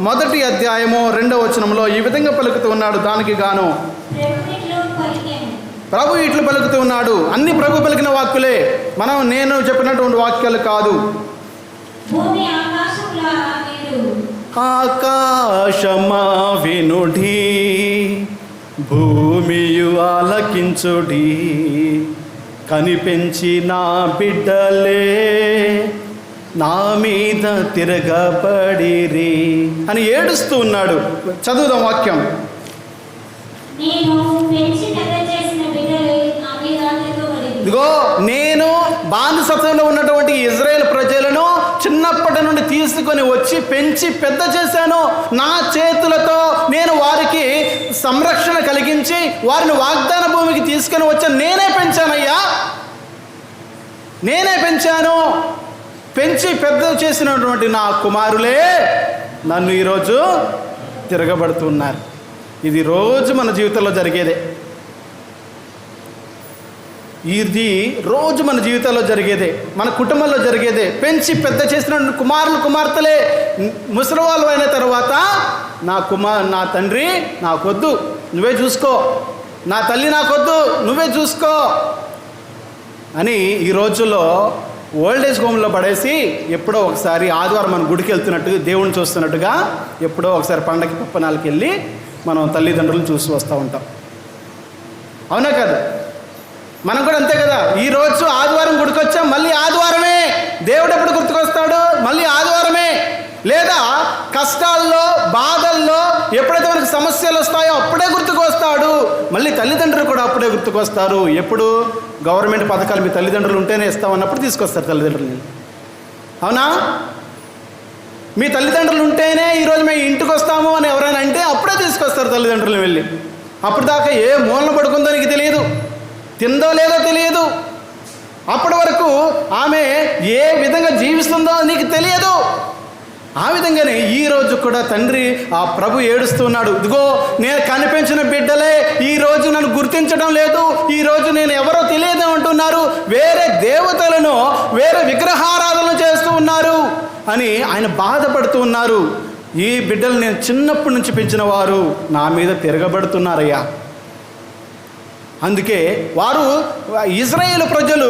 1వ అధ్యాయము 2వ వచనంలో ఈ విధంగా పలుకుతూ ఉన్నాడు. దానికి గాను ప్రభు ఇట్లు పలుకుతూ ఉన్నాడు. అన్ని ప్రభు పలికిన వాక్కులే, నేను చెప్పినటువంటి వాక్యాలు కాదు. ఆకాశమా వినుడి, భూమియు ఆలకించుడి, కనిపెంచిన బిడ్డలే నా మీద తిరగబడిరి అని ఏడుస్తూ ఉన్నాడు. చదువుదాం వాక్యం.
నేను పెంచి పెద్ద చేసిన బిడ్డలే నా మీద తిరగబడిరి.
ఇదిగో నేను బానిసత్వంలో ఉన్నటువంటి ఇజ్రాయేల్ ప్రజలను చిన్నప్పటి నుండి తీసుకొని వచ్చి పెంచి పెద్ద చేశాను. నా చేతులతో నేను వారికి సంరక్షణ కలిగించి వారిని వాగ్దాన భూమికి తీసుకొని వచ్చాను. నేనే పెంచానయ్యా, నేనే పెంచాను. పెంచి పెద్ద చేసినటువంటి నా కుమారులే నన్ను ఈరోజు తిరగబడుతున్నారు. ఇది రోజు మన జీవితంలో జరిగేదే. ఇది రోజు మన జీవితంలో జరిగేదే, మన కుటుంబంలో జరిగేదే. పెంచి పెద్ద చేసిన కుమారులు కుమార్తెలే ముసలి వాళ్ళు అయిన తర్వాత నా తండ్రి నాకొద్దు, నువ్వే చూసుకో, నా తల్లి నాకొద్దు, నువ్వే చూసుకో అని ఈ రోజుల్లో ఓల్డ్ ఏజ్ హోమ్లో పడేసి ఎప్పుడో ఒకసారి ఆదివారం మనం గుడికి వెళ్తున్నట్టు దేవుణ్ణి చూస్తున్నట్టుగా ఎప్పుడో ఒకసారి పండగ పప్పనాలకి వెళ్ళి మనం తల్లిదండ్రులను చూసి వస్తూ ఉంటాం. అవునా కదా? మనం కూడా అంతే కదా. ఈరోజు ఆదివారం గుడికి వచ్చాం, మళ్ళీ ఆదివారమే. దేవుడు ఎప్పుడు గుర్తుకొస్తాడు? మళ్ళీ ఆదివారమే. లేదా కష్టాల్లో బాధల్లో ఎప్పుడైతే మనకు సమస్యలు వస్తాయో అప్పుడే గుర్తుకు వస్తాడు. మళ్ళీ తల్లిదండ్రులు కూడా అప్పుడే గుర్తుకు వస్తారు. ఎప్పుడు? గవర్నమెంట్ పథకాలు మీ తల్లిదండ్రులు ఉంటేనే ఇస్తామన్నప్పుడు తీసుకొస్తారు తల్లిదండ్రులని. అవునా? మీ తల్లిదండ్రులు ఉంటేనే ఈరోజు మేము ఇంటికి వస్తాము అని ఎవరైనా అంటే అప్పుడే తీసుకొస్తారు తల్లిదండ్రులను వెళ్ళి. అప్పుడు దాకా ఏ మూలన పడుకుందో నీకు తెలియదు, తిందో లేదో తెలియదు. అప్పటి వరకు ఆమె ఏ విధంగా జీవిస్తుందో నీకు తెలియదు. ఆ విధంగానే ఈరోజు కూడా తండ్రి ఆ ప్రభు ఏడుస్తున్నాడు. ఇదిగో నేను కనిపించిన బిడ్డలే ఈరోజు నన్ను గుర్తించడం లేదు, ఈరోజు నేను ఎవరో తెలియదు అంటున్నారు, వేరే దేవతలను వేరే విగ్రహారాధనలు చేస్తూ ఉన్నారు అని ఆయన బాధపడుతూ ఉన్నారు. ఈ బిడ్డలు నేను చిన్నప్పటి నుంచి పెంచిన వారు నా మీద తిరగబడుతున్నారయ్యా. అందుకే వారు ఇజ్రాయేలు ప్రజలు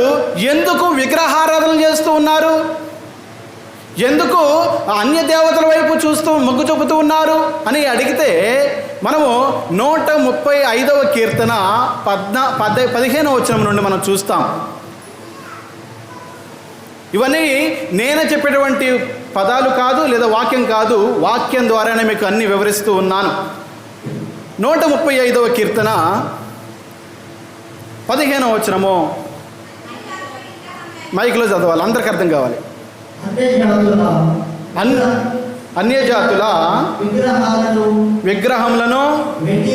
ఎందుకు విగ్రహారాధన చేస్తూ ఉన్నారు, ఎందుకు అన్య దేవతల వైపు చూస్తూ మొగ్గు చూపుతూ ఉన్నారు అని అడిగితే మనము 135వ కీర్తన 15వ వచనం నుండి మనం చూస్తాం. ఇవన్నీ నేను చెప్పేటువంటి పదాలు కాదు, లేదా వాక్యం కాదు, వాక్యం ద్వారానే మీకు అన్ని వివరిస్తూ ఉన్నాను. 135వ కీర్తన 15వ వచనము మైక్లో చదవాలి, అందరికి అర్థం కావాలి. అన్యజాతుల విగ్రహములను వెండి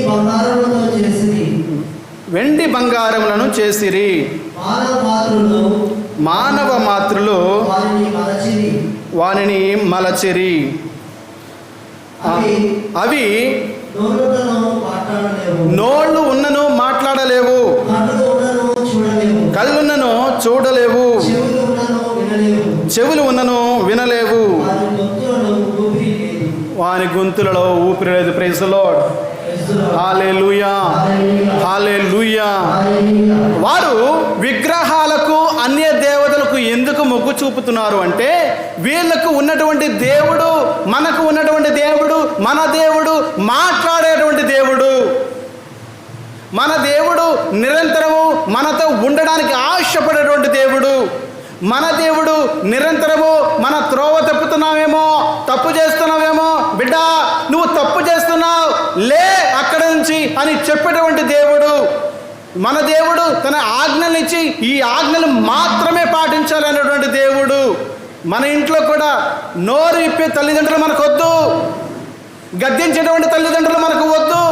బంగారములను చేసిరి, మానవ మాతృలు వానిని మలచిరి. అవి నోళ్ళు ఉన్నను మాట్లాడలేవు, కళ్ళున్నను చూడలేవు, చెవులు ఉన్నను వినలేవు, వాని గొంతులలో ఊపిరి లేదు. Praise the lord. హల్లెలూయా, హల్లెలూయా. వారు విగ్రహాలకు అన్య దేవతలకు ఎందుకు మొగ్గు చూపుతున్నారు అంటే వీళ్ళకు ఉన్నటువంటి దేవుడు, మనకు ఉన్నటువంటి దేవుడు, మన దేవుడు మాట్లాడేటువంటి దేవుడు. మన దేవుడు నిరంతరము మనతో ఉండడానికి ఆశపడేటువంటి దేవుడు. మన దేవుడు నిరంతరము మన త్రోవ తప్పుతున్నావేమో, తప్పు చేస్తున్నావేమో, బిడ్డ నువ్వు తప్పు చేస్తున్నావు, లే అక్కడ నుంచి అని చెప్పేటువంటి దేవుడు. మన దేవుడు తన ఆజ్ఞలిచ్చి ఈ ఆజ్ఞలు మాత్రమే పాటించాలనేటువంటి దేవుడు. మన ఇంట్లో కూడా నోరు ఇప్పే తల్లిదండ్రులు మనకు వద్దు, గద్దించేటువంటి తల్లిదండ్రులు మనకు వద్దు.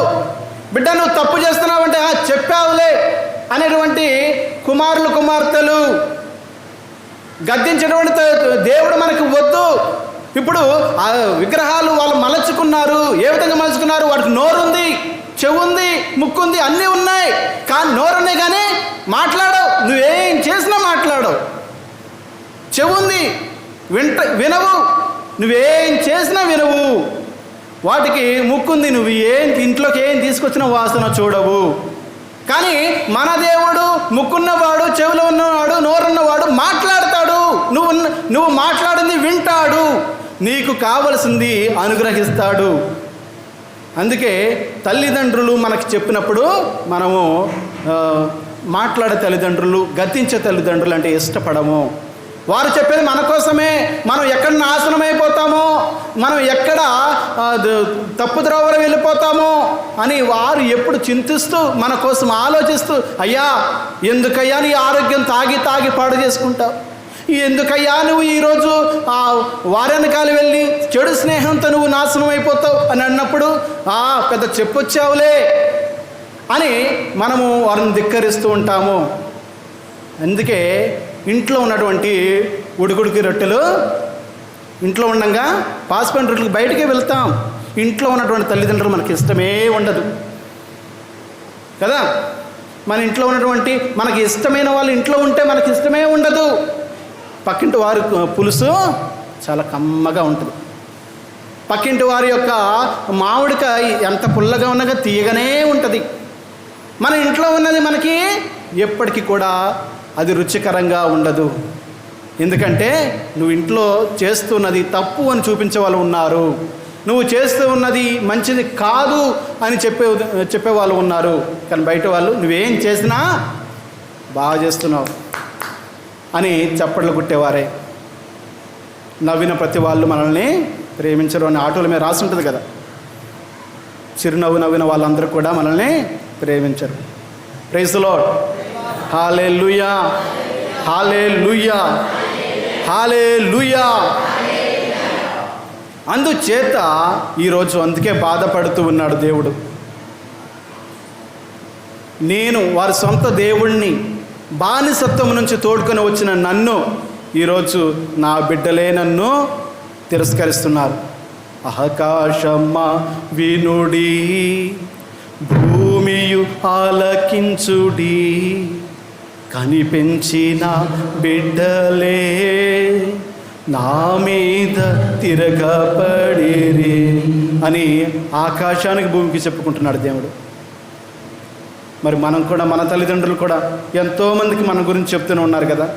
బిడ్డ నువ్వు తప్పు చేస్తున్నావంటే చెప్పావులే అనేటువంటి కుమారులు కుమార్తెలు, గద్దించేటువంటి దేవుడు మనకు వద్దు. ఇప్పుడు ఆ విగ్రహాలు వాళ్ళు మలచుకున్నారు. ఏ విధంగా మలుచుకున్నారు? వాడికి నోరుంది, చెవు ఉంది, ముక్కు ఉంది, అన్నీ ఉన్నాయి, కానీ నోరు ఉన్నాయి కానీ మాట్లాడవు. నువ్వేం చేసినా మాట్లాడవు. చెవు ఉంది, వినవు, నువ్వేం చేసినా వినవు. వాటికి ముక్కుంది, నువ్వు ఇంట్లోకి ఏం తీసుకొచ్చిన వాసన చూడవు. కానీ మన దేవుడు ముక్కున్నవాడు, చెవులో ఉన్నవాడు, నోరున్నవాడు, మాట్లాడతాడు. నువ్వు మాట్లాడింది వింటాడు, నీకు కావలసింది అనుగ్రహిస్తాడు. అందుకే తల్లిదండ్రులు మనకు చెప్పినప్పుడు మనము మాట్లాడే తల్లిదండ్రులు, గద్దించే తల్లిదండ్రులు అంటే ఇష్టపడము. వారు చెప్పేది మన కోసమే. మనం ఎక్కడ నాశనం అయిపోతామో, మనం ఎక్కడ తప్పుద్రోవలు వెళ్ళిపోతామో అని వారు ఎప్పుడు చింతిస్తూ మన కోసం ఆలోచిస్తూ, అయ్యా ఎందుకయ్యా నీ ఆరోగ్యం తాగి పాడు చేసుకుంటావు, ఎందుకయ్యా నువ్వు ఈరోజు వారెనకాల వెళ్ళి చెడు స్నేహంతో నువ్వు నాశనం అయిపోతావు అని అన్నప్పుడు, పెద్ద చెప్పొచ్చావులే అని మనము వారిని ధిక్కరిస్తూ ఉంటాము. అందుకే ఇంట్లో ఉన్నటువంటి ఉడుకుడికి రొట్టెలు ఇంట్లో ఉండగా పాస్పోర్ట్ రొట్టెలకు బయటికే వెళ్తాం. ఇంట్లో ఉన్నటువంటి తల్లిదండ్రులు మనకి ఇష్టమే ఉండదు కదా. మన ఇంట్లో ఉన్నటువంటి మనకి ఇష్టమైన వాళ్ళు ఇంట్లో ఉంటే మనకి ఇష్టమే ఉండదు. పక్కింటి వారి పులుసు చాలా కమ్మగా ఉంటుంది. పక్కింటి వారి యొక్క మామిడికాయ ఎంత పుల్లగా ఉన్నగా తీయగానే ఉంటుంది. మన ఇంట్లో ఉన్నది మనకి ఎప్పటికీ కూడా అది రుచికరంగా ఉండదు. ఎందుకంటే నువ్వు ఇంట్లో చేస్తున్నది తప్పు అని చూపించే వాళ్ళు ఉన్నారు, నువ్వు చేస్తూ ఉన్నది మంచిది కాదు అని చెప్పేవాళ్ళు ఉన్నారు. కానీ బయట వాళ్ళు నువ్వేం చేసినా బాగా చేస్తున్నావు అని చప్పట్లు కుట్టేవారే. నవ్విన ప్రతి వాళ్ళు మనల్ని ప్రేమించరు అని ఆటోల మీద రాసి ఉంటుంది కదా. చిరునవ్వు నవ్విన వాళ్ళందరూ కూడా మనల్ని ప్రేమించరు. Praise the lord. హల్లెలూయా, హల్లెలూయా, హల్లెలూయా. అందుచేత ఈరోజు అందుకే బాధపడుతూ ఉన్నాడు దేవుడు. నేను వారి సొంత దేవుణ్ణి బానిసత్వం నుంచి తోడుకొని వచ్చిన నన్ను ఈరోజు నా బిడ్డలే నన్ను తిరస్కరిస్తున్నారు. ఆకాశమ్మ వినుడి, భూమియు ఆలకించుడి, కనిపెంచిన బిడ్డలే నా మీద తిరగపడిరి అని ఆకాశానికి భూమికి చెప్పుకుంటున్నాడు దేవుడు. మరి మనం కూడా, మన తల్లిదండ్రులు కూడా ఎంతోమందికి మన గురించి చెప్తూనే ఉన్నారు కదా.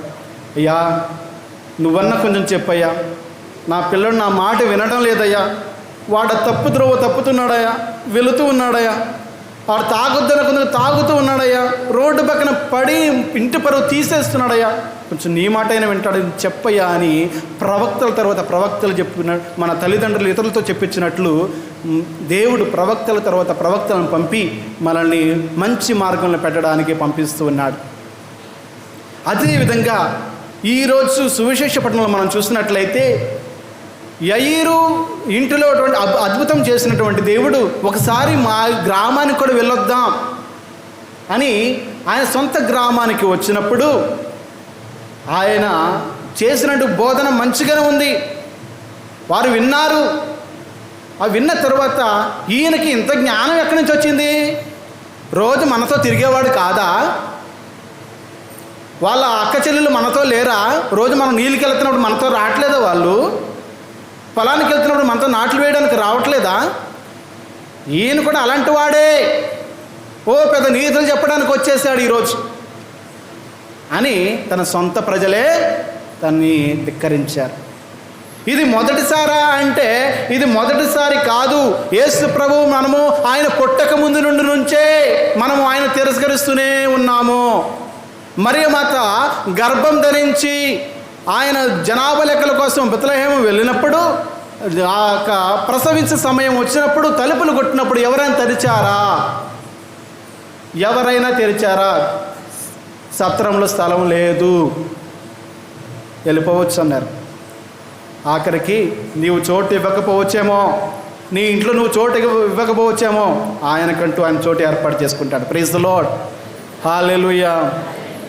అయ్యా నువ్వన్నా కొంచెం చెప్పయ్యా, నా పిల్లడు నా మాట వినడం లేదయ్యా, వాడు తప్పుతున్నాడయ్యా, వెళుతూ ఉన్నాడయ్యా, వాడు తాగొద్దనుకుందుకు తాగుతూ ఉన్నాడయ్యా, రోడ్డు పక్కన పడి ఇంటి పరువు తీసేస్తున్నాడయ్యా, కొంచెం నీ మాట అయినా వింటాడు చెప్పయ్యా అని ప్రవక్తల తర్వాత ప్రవక్తలు చెప్పిన, మన తల్లిదండ్రులు ఇతరులతో చెప్పించినట్లు దేవుడు ప్రవక్తల తర్వాత ప్రవక్తలను పంపి మనల్ని మంచి మార్గంలో పెట్టడానికి పంపిస్తూ ఉన్నాడు. అదేవిధంగా ఈరోజు సువిశేష పట్టణంలో మనం చూసినట్లయితే యయీరు ఇంటిలో అద్భుతం చేసినటువంటి దేవుడు ఒకసారి మా గ్రామానికి కూడా వెళ్ళొద్దాం అని ఆయన సొంత గ్రామానికి వచ్చినప్పుడు ఆయన చేసినట్టు బోధన మంచిగానే ఉంది, వారు విన్నారు. ఆ విన్న తర్వాత ఈయనకి ఇంత జ్ఞానం ఎక్కడి నుంచి వచ్చింది? రోజు మనతో తిరిగేవాడు కాదా? వాళ్ళ అక్క చెల్లెలు మనతో లేరా? రోజు మనం నీళ్ళకి వెళ్తున్నప్పుడు మనతో రావట్లేదా? వాళ్ళు పొలానికి వెళ్తున్నప్పుడు మనతో నాట్లు వేయడానికి రావట్లేదా? ఈయన కూడా అలాంటి వాడే, పెద్ద నీతులు చెప్పడానికి వచ్చేసాడు ఈరోజు అని తన సొంత ప్రజలే తన్ని ధిక్కరించారు. ఇది మొదటిసారా అంటే ఇది మొదటిసారి కాదు. యేసు ప్రభువు మనము ఆయన పుట్టక ముందు నుంచే మనము ఆయన తిరస్కరిస్తూనే ఉన్నాము. మరియ మాత గర్భం ధరించి ఆయన జనాభా లెక్కల కోసం బెత్లెహేము వెళ్ళినప్పుడు, ప్రసవించే సమయం వచ్చినప్పుడు తలుపులు కొట్టినప్పుడు ఎవరైనా తెరిచారా? సత్రంలో స్థలం లేదు, వెళ్ళిపోవచ్చు అన్నారు. ఆఖరికి నీవు చోటు ఇవ్వకపోవచ్చేమో, నీ ఇంట్లో నువ్వు చోటు ఇవ్వకపోవచ్చేమో, ఆయన చోటు ఏర్పాటు చేసుకుంటాడు. Praise the lord. హల్లెలూయా.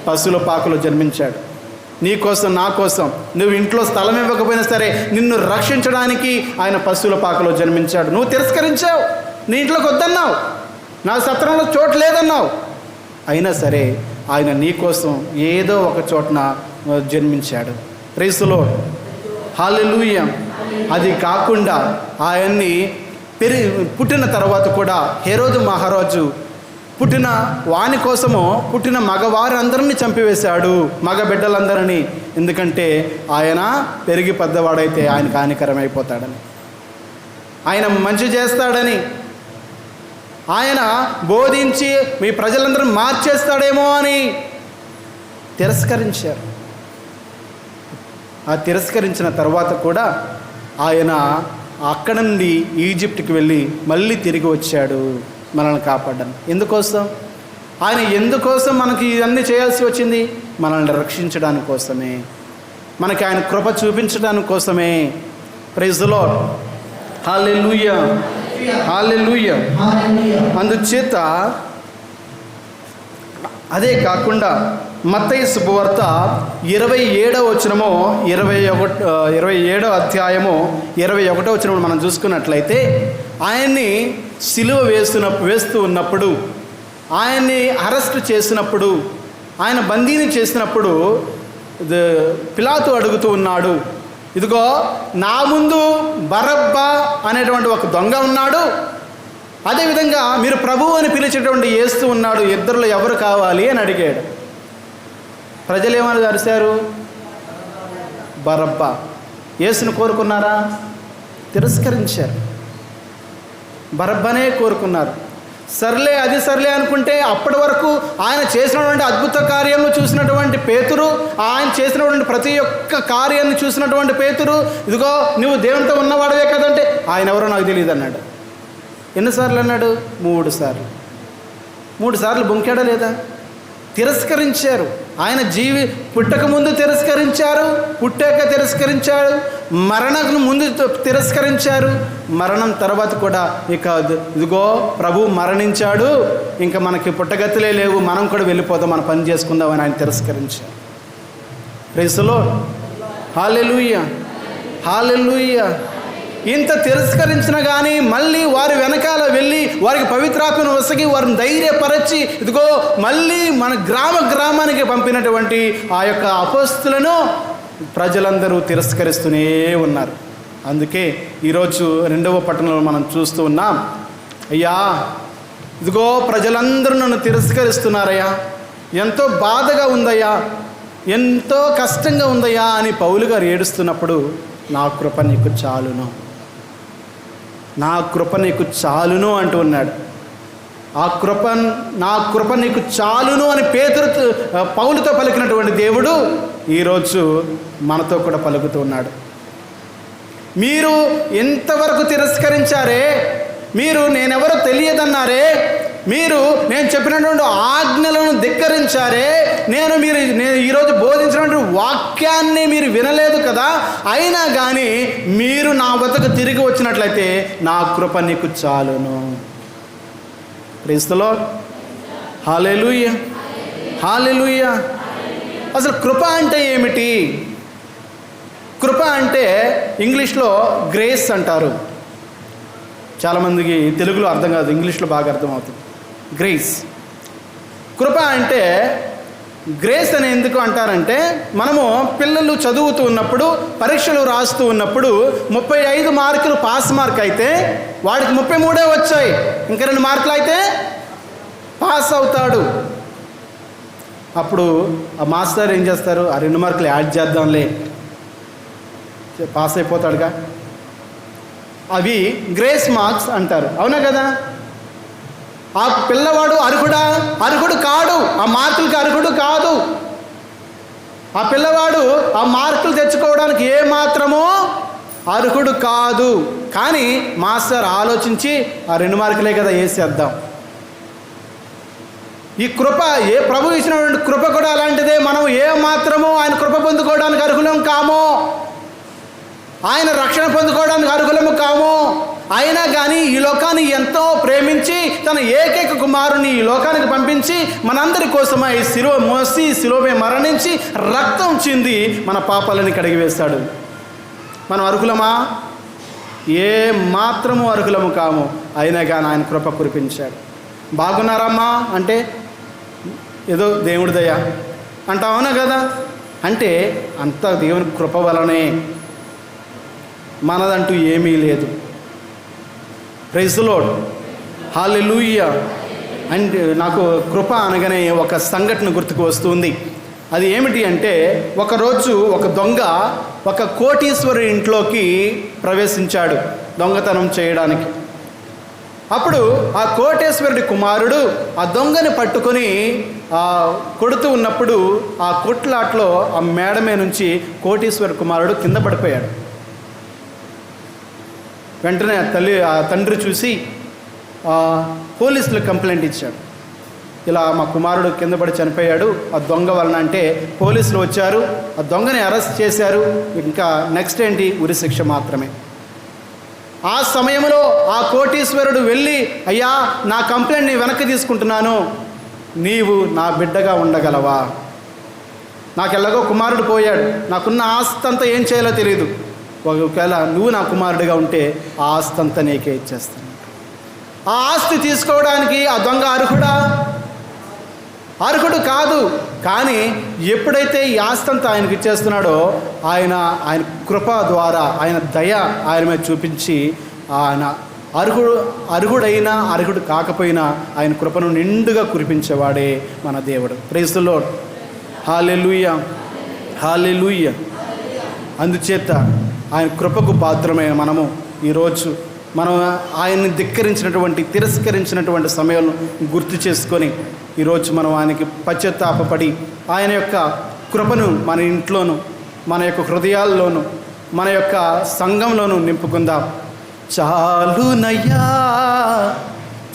పశువుల పాకలో జన్మించాడు నీ కోసం, నా కోసం. నువ్వు ఇంట్లో స్థలం ఇవ్వకపోయినా సరే నిన్ను రక్షించడానికి ఆయన పశువుల పాకలో జన్మించాడు. నువ్వు తిరస్కరించావు, నీ ఇంట్లోకి వద్దన్నావు, నా సత్రంలో చోటు లేదన్నావు. అయినా సరే ఆయన నీ కోసం ఏదో ఒక చోటన జన్మించాడు. Praise the lord. హల్లెలూయా. అది కాకుండా ఆయన్ని పుట్టిన తర్వాత కూడా హెరోదు మహారాజు పుట్టిన వాని కోసము పుట్టిన మగవారందరినీ చంపివేశాడు, మగ బిడ్డలందరినీ. ఎందుకంటే ఆయన పెరిగి పెద్దవాడైతే ఆయనకు హానికరమైపోతాడని, ఆయన మంచి చేస్తాడని, ఆయన బోధించి మీ ప్రజలందరూ మార్చేస్తాడేమో అని తిరస్కరించారు. ఆ తిరస్కరించిన తర్వాత కూడా ఆయన అక్కడ నుండి ఈజిప్ట్కి వెళ్ళి మళ్ళీ తిరిగి వచ్చాడు మనల్ని కాపాడడానికి. ఎందుకోసం? ఆయన ఎందుకోసం మనకి ఇవన్నీ చేయాల్సి వచ్చింది? మనల్ని రక్షించడానికి కోసమే, మనకి ఆయన కృప చూపించడానికి కోసమే. Praise the lord. హల్లెలూయా, హల్లెలూయా. అందుచేత అదే కాకుండా మత్తయి శుభవార్త 27వ వచనము 27వ అధ్యాయము 21వ వచనము మనం చూసుకున్నట్లయితే ఆయన్ని సిలువ వేస్తూ ఉన్నప్పుడు, ఆయన్ని అరెస్ట్ చేసినప్పుడు, ఆయన బందీని చేసినప్పుడు పిలాతు అడుగుతూ ఉన్నాడు, ఇదిగో నా ముందు బరబ్బా అనేటువంటి ఒక దొంగ ఉన్నాడు, అదేవిధంగా మీరు ప్రభువు అని పిలిచేటువంటి యేసు ఉన్నాడు, ఇద్దరిలో ఎవరు కావాలి అని అడిగాడు. ప్రజలు ఏమని అరిశారు? బరబ్బా. యేసును కోరుకున్నారా? తిరస్కరించారు. బరబ్బనే కోరుకున్నారు. సర్లే, అది సర్లే అనుకుంటే అప్పటి వరకు ఆయన చేసినటువంటి అద్భుత కార్యాలను చూసినటువంటి పేతురు, ఆయన చేసినటువంటి ప్రతి ఒక్క కార్యాన్ని చూసినటువంటి పేతురు, ఇదిగో నువ్వు దేవునితో ఉన్నవాడవే కదంటే ఆయన ఎవరో నాకు తెలియదు అన్నాడు. ఎన్నిసార్లు అన్నాడు? 3 సార్లు. 3 సార్లు బొంకాడా లేదా? తిరస్కరించారు. ఆయన పుట్టక ముందు తిరస్కరించారు, పుట్టాక తిరస్కరించారు, మరణం ముందు తిరస్కరించారు, మరణం తర్వాత కూడా ఇక ఇదిగో ప్రభు మరణించాడు, ఇంకా మనకి పుట్టగతులే లేవు, మనం కూడా వెళ్ళిపోతాం, మన పని చేసుకుందామని ఆయన తిరస్కరించారు. Praise the lord. హల్లెలూయా, హల్లెలూయా. ఇంత తిరస్కరించిన కానీ మళ్ళీ వారి వెనకాల వెళ్ళి వారికి పవిత్రాత్మను వసగి వారిని ధైర్యపరచి ఇదిగో మళ్ళీ మన గ్రామానికి పంపినటువంటి ఆ యొక్క అపోస్తులను ప్రజలందరూ తిరస్కరిస్తూనే ఉన్నారు. అందుకే ఈరోజు 2వ పట్టణంలో మనం చూస్తూ ఉన్నాం, అయ్యా ఇదిగో ప్రజలందరూ నన్ను తిరస్కరిస్తున్నారయ్యా, ఎంతో బాధగా ఉందయ్యా, ఎంతో కష్టంగా ఉందయ్యా అని పౌలు గారు ఏడుస్తున్నప్పుడు, నా కృప నీకు చాలును, నా కృప నీకు చాలును అంటూ ఉన్నాడు. నా కృప నీకు చాలును అని పౌలుతో పలికినటువంటి దేవుడు ఈరోజు మనతో కూడా పలుకుతూ ఉన్నాడు. మీరు ఎంతవరకు తిరస్కరించారే, మీరు నేనెవరో తెలియదన్నారే, మీరు నేను చెప్పినటువంటి ఆజ్ఞలను ధిక్కరించారే, నేను ఈరోజు బోధించినటువంటి వాక్యాన్ని మీరు వినలేదు కదా, అయినా కానీ మీరు నా వద్దకు తిరిగి వచ్చినట్లయితే నా కృప నీకు చాలును. Praise the lord. హల్లెలూయా, హల్లెలూయా. అసలు కృప అంటే ఏమిటి? కృప అంటే ఇంగ్లీష్లో గ్రేస్ అంటారు. చాలామందికి తెలుగులో అర్థం కాదు, ఇంగ్లీష్లో బాగా అర్థమవుతుంది. గ్రేస్. కృప అంటే గ్రేస్ అని ఎందుకు అంటారంటే, మనము పిల్లలు చదువుతూ ఉన్నప్పుడు, పరీక్షలు రాస్తూ ఉన్నప్పుడు 35 మార్కులు పాస్ మార్క్ అయితే వాడికి 33 వచ్చాయి, ఇంకా 2 మార్కులు అయితే పాస్ అవుతాడు. అప్పుడు ఆ మాస్టర్ ఏం చేస్తారు? ఆ 2 మార్కులు యాడ్ చేద్దాంలే, పాస్ అయిపోతాడుగా. అవి గ్రేస్ మార్క్స్ అంటారు, అవునా కదా? ఆ పిల్లవాడు అర్హుడు కాడు, ఆ మార్కులకి అర్హుడు కాదు. ఆ పిల్లవాడు ఆ మార్కులు తెచ్చుకోవడానికి ఏ మాత్రమో అర్హుడు కాదు. కానీ మాస్టర్ ఆలోచించి ఆ 2 మార్కులే కదా వేసేద్దాం. ఈ కృప, ఏ ప్రభు ఇచ్చినటువంటి కృప కూడా అలాంటిదే. మనం ఏ మాత్రమో ఆయన కృప పొందుకోవడానికి అర్హులం కాము, ఆయన రక్షణ పొందుకోవడానికి అర్హులము కాము. అయినా కానీ ఈ లోకాన్ని ఎంతో ప్రేమించి తన ఏకైక కుమారుని ఈ లోకానికి పంపించి మనందరి కోసమై శిలువ మోసి శిలువపై మరణించి రక్తం చింది మన పాపాలని కడిగివేస్తాడు. మనం అర్హులమా? ఏ మాత్రము అర్హులము కాము. అయినా కానీ ఆయన కృప కురిపించాడు. బాగున్నారమ్మా అంటే ఏదో దేవుడి దయ అంటాం, అవునా కదా? అంటే అంత దేవుని కృప వలనే, మనదంటూ ఏమీ లేదు. Praise the lord. Hallelujah. And నాకు కృప అనగానే ఒక సంఘటన గుర్తుకు వస్తుంది. అది ఏమిటి అంటే, ఒకరోజు ఒక దొంగ ఒక కోటీశ్వరుడి ఇంట్లోకి ప్రవేశించాడు దొంగతనం చేయడానికి. అప్పుడు ఆ కోటేశ్వరుడి కుమారుడు ఆ దొంగని పట్టుకొని కొడుతూ ఉన్నప్పుడు ఆ కొట్లాట్లో ఆ మేడమే నుంచి కోటేశ్వరుడి కుమారుడు కింద పడిపోయాడు. వెంటనే ఆ తండ్రి చూసి పోలీసులకు కంప్లైంట్ ఇచ్చాడు. ఇలా మా కుమారుడు కింద పడి చనిపోయాడు ఆ దొంగ వలన అంటే పోలీసులు వచ్చారు, ఆ దొంగని అరెస్ట్ చేశారు. ఇంకా నెక్స్ట్ ఏంటి? ఉరిశిక్ష మాత్రమే. ఆ సమయంలో ఆ కోటీశ్వరుడు వెళ్ళి, అయ్యా నా కంప్లైంట్ ని వెనక్కి తీసుకుంటున్నాను, నీవు నా బిడ్డగా ఉండగలవా? నాకెలాగో కుమారుడు పోయాడు, నాకున్న ఆస్తి అంతా ఏం చేయాలో తెలియదు, ఒకవేళ నువ్వు నా కుమారుడిగా ఉంటే ఆ ఆస్తి అంతా నీకే ఇచ్చేస్తాను. ఆ ఆస్తి తీసుకోవడానికి ఆ దొంగ అర్హుడా? అర్హుడు కాదు. కానీ ఎప్పుడైతే ఈ ఆస్తి అంతా ఆయనకి ఇచ్చేస్తున్నాడో ఆయన కృప ద్వారా, ఆయన దయ ఆయన మీద చూపించి ఆయన అర్హుడైనా అర్హుడు కాకపోయినా ఆయన కృపను నిండుగా కురిపించేవాడే మన దేవుడు. Praise the lord. హల్లెలూయా, హల్లెలూయా. అందుచేత ఆయన కృపకు పాత్రమైన మనము ఈరోజు మనం ఆయన్ని తిరస్కరించినటువంటి సమయంలో గుర్తు చేసుకొని ఈరోజు మనం ఆయనకి పశ్చాత్తాపపడి ఆయన యొక్క కృపను మన ఇంట్లోనూ, మన యొక్క హృదయాల్లోనూ, మన యొక్క సంఘంలోనూ నింపుకుందాం. చాలునయ్యా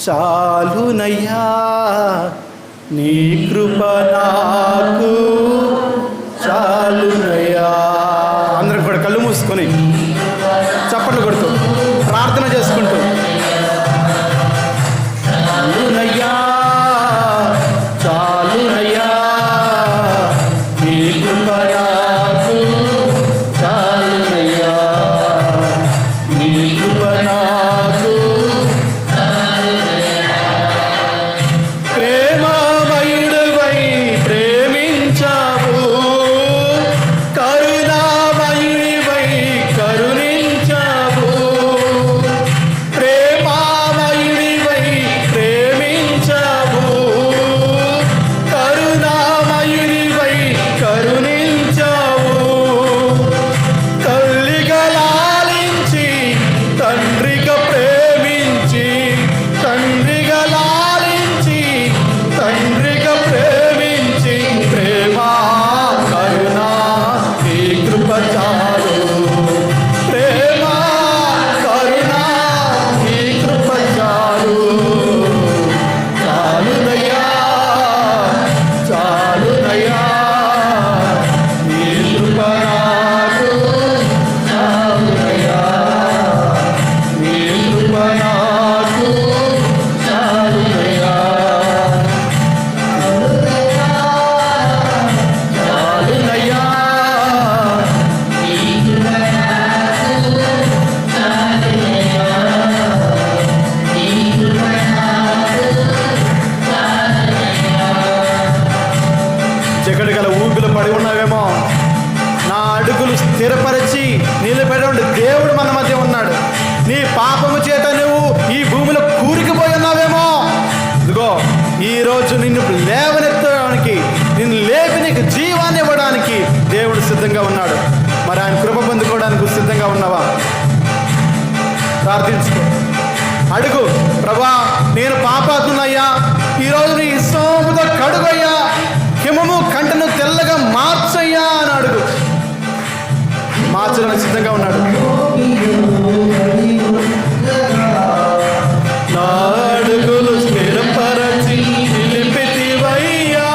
చాలునయ్యా నీ కృప నాకు చాలునయ్యా. అందరం కూడా కళ్ళు మూసుకొని చప్పట్లు కొడుతూ ప్రార్థన చేసుకుంటూ, చాలునయ్యా చాలునయ్యా నీ కృప నాకు చాలునయ్యా, నీ కృప నాకు ప్రేమమయుడివై ప్రేమించావు, కరుణామయుడివై కరుణించావు, ప్రేమమయుడివై ప్రేమించావు, కరుణామయుడివై కరుణించావు, తల్లిగా లాలించి తండ్రిగా ప్రేమించి, తండ్రిగా లాలించి తండ్రిగా ప్రేమించి, ప్రేమ కరుణ నీ కృప చాలు, ప్రేమ కరుణ నీ కృప చాలు, చాలునయ్యా చాలునయ్యా నీ కృప నాకు చాలునయ్యా, నీ కృప నాకు చాలునయ్యా, చాలునయ్యా జగడు గల ఊపిలో పడి ఉన్నావేమో, నా అడుగులు స్థిరపరిచి నిలబెట్టే దేవుడు మన మధ్య ఉన్నాడు. నీ పాపము చేత నువ్వు ఈ భూమిలో కూరుకుపోయి ఉన్నావేమో, ఇదిగో ఈరోజు నిన్ను లేవనెత్తడానికి, నిన్ను లేపి నీకు జీవాన్ని ఇవ్వడానికి దేవుడు సిద్ధంగా ఉన్నాడు. మరి ఆయన కృప పొందుకోవడానికి సిద్ధంగా ఉన్నావా? ప్రార్థించుకో, అడుగు, ప్రభా నేను పాపాత్మునయ్యా, ఈరోజు నీ సోముతో కడుగయ్యా, హిమము కంటను తెల్లగా మార్చయ్యా అని అడుగు. మార్చడానికి సిద్ధంగా ఉన్నాడు. నా అడుగులు స్థిరపరచి నిలిపితివయ్యా,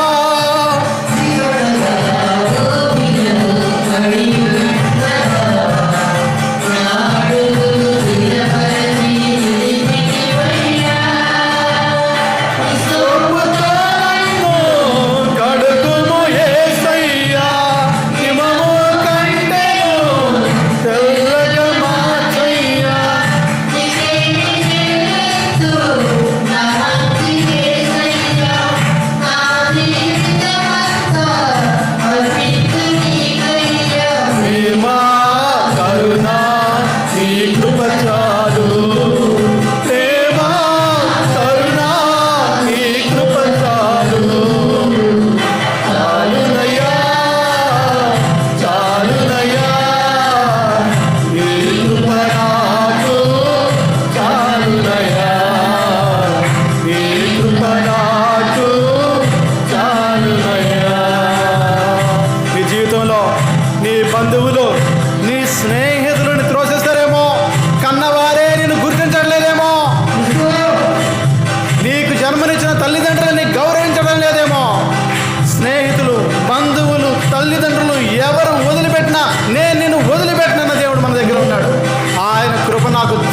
కడుగుము యేసయ్యా, హిమము కంటెను తెల్ల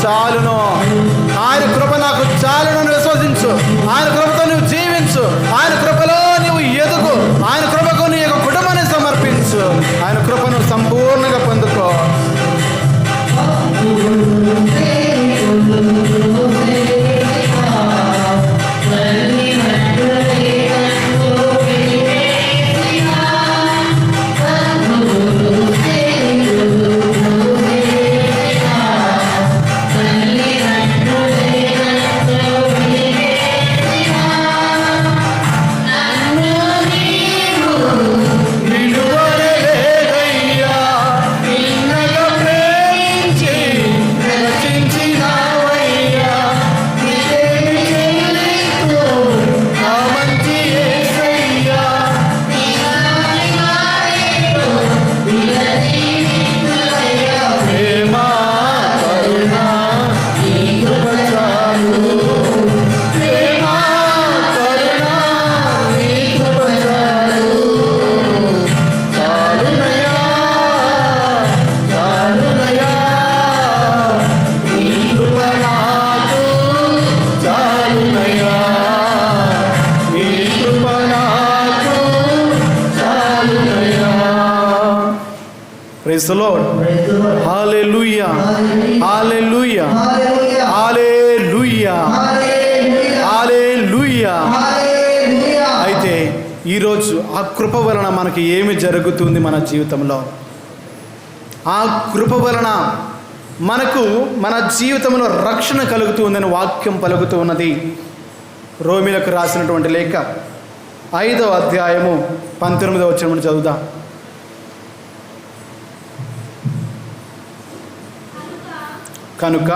చాలును, ఆయన కృప నాకు చాలును విశ్వసించు. ఆయన కృపతో నువ్వు జీవించు, ఆయన కృపలో నువ్వు ఎదుగు, ఆయన కృపకు నీ యొక్క కుటుంబాన్ని సమర్పించు, ఆయన కృపను సంపూర్ణంగా పొందుకో. Praise the Lord. Hallelujah. Hallelujah. Hallelujah. Hallelujah. అయితే ఈరోజు ఆ కృప వలన మనకి ఏమి జరుగుతుంది మన జీవితంలో? ఆ కృప వలన మనకు మన జీవితంలో రక్షణ కలుగుతుందని వాక్యం పలుకుతూ ఉన్నది. రోమీలకు రాసినటువంటి లేఖ 5వ అధ్యాయము 19వ వచనం చదువుదాం. కనుక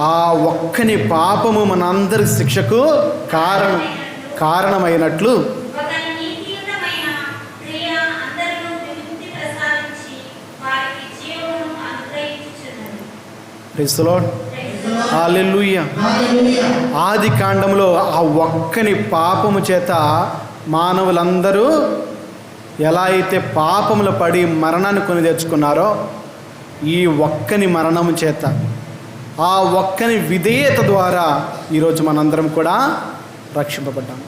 ఆ ఒక్కని పాపము మనందరి శిక్షకు కారణమైనట్లు ప్రైజ్ ది లార్డ్. హల్లెలూయా. ఆది కాండంలో ఆ ఒక్కని పాపము చేత మానవులందరూ ఎలా అయితే పాపములు పడి మరణాన్ని కొని తెచ్చుకున్నారో, ఈ ఒక్కని మరణము చేత, ఆ ఒక్కని విధేయత ద్వారా ఈరోజు మనందరం కూడా రక్షింపబడ్డాం.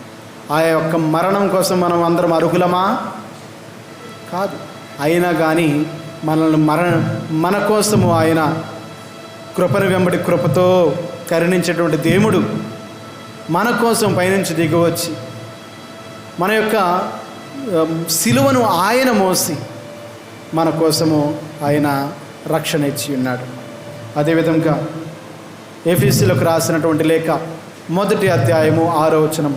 ఆ యొక్క మరణం కోసం మనం అందరం అర్హులమా? కాదు. అయినా కానీ మనల్ని మన కోసము ఆయన కృపను వెంబడి కృపతో కరుణించేటువంటి దేవుడు మన కోసం పైనుంచి దిగివచ్చి మన యొక్క సిలువను ఆయన మోసి మన కోసము ఆయన రక్షణ ఇచ్చి ఉన్నాడు. అదేవిధంగా ఎఫెసీయులకు రాసినటువంటి లేఖ 1వ అధ్యాయము 6వ వచనం.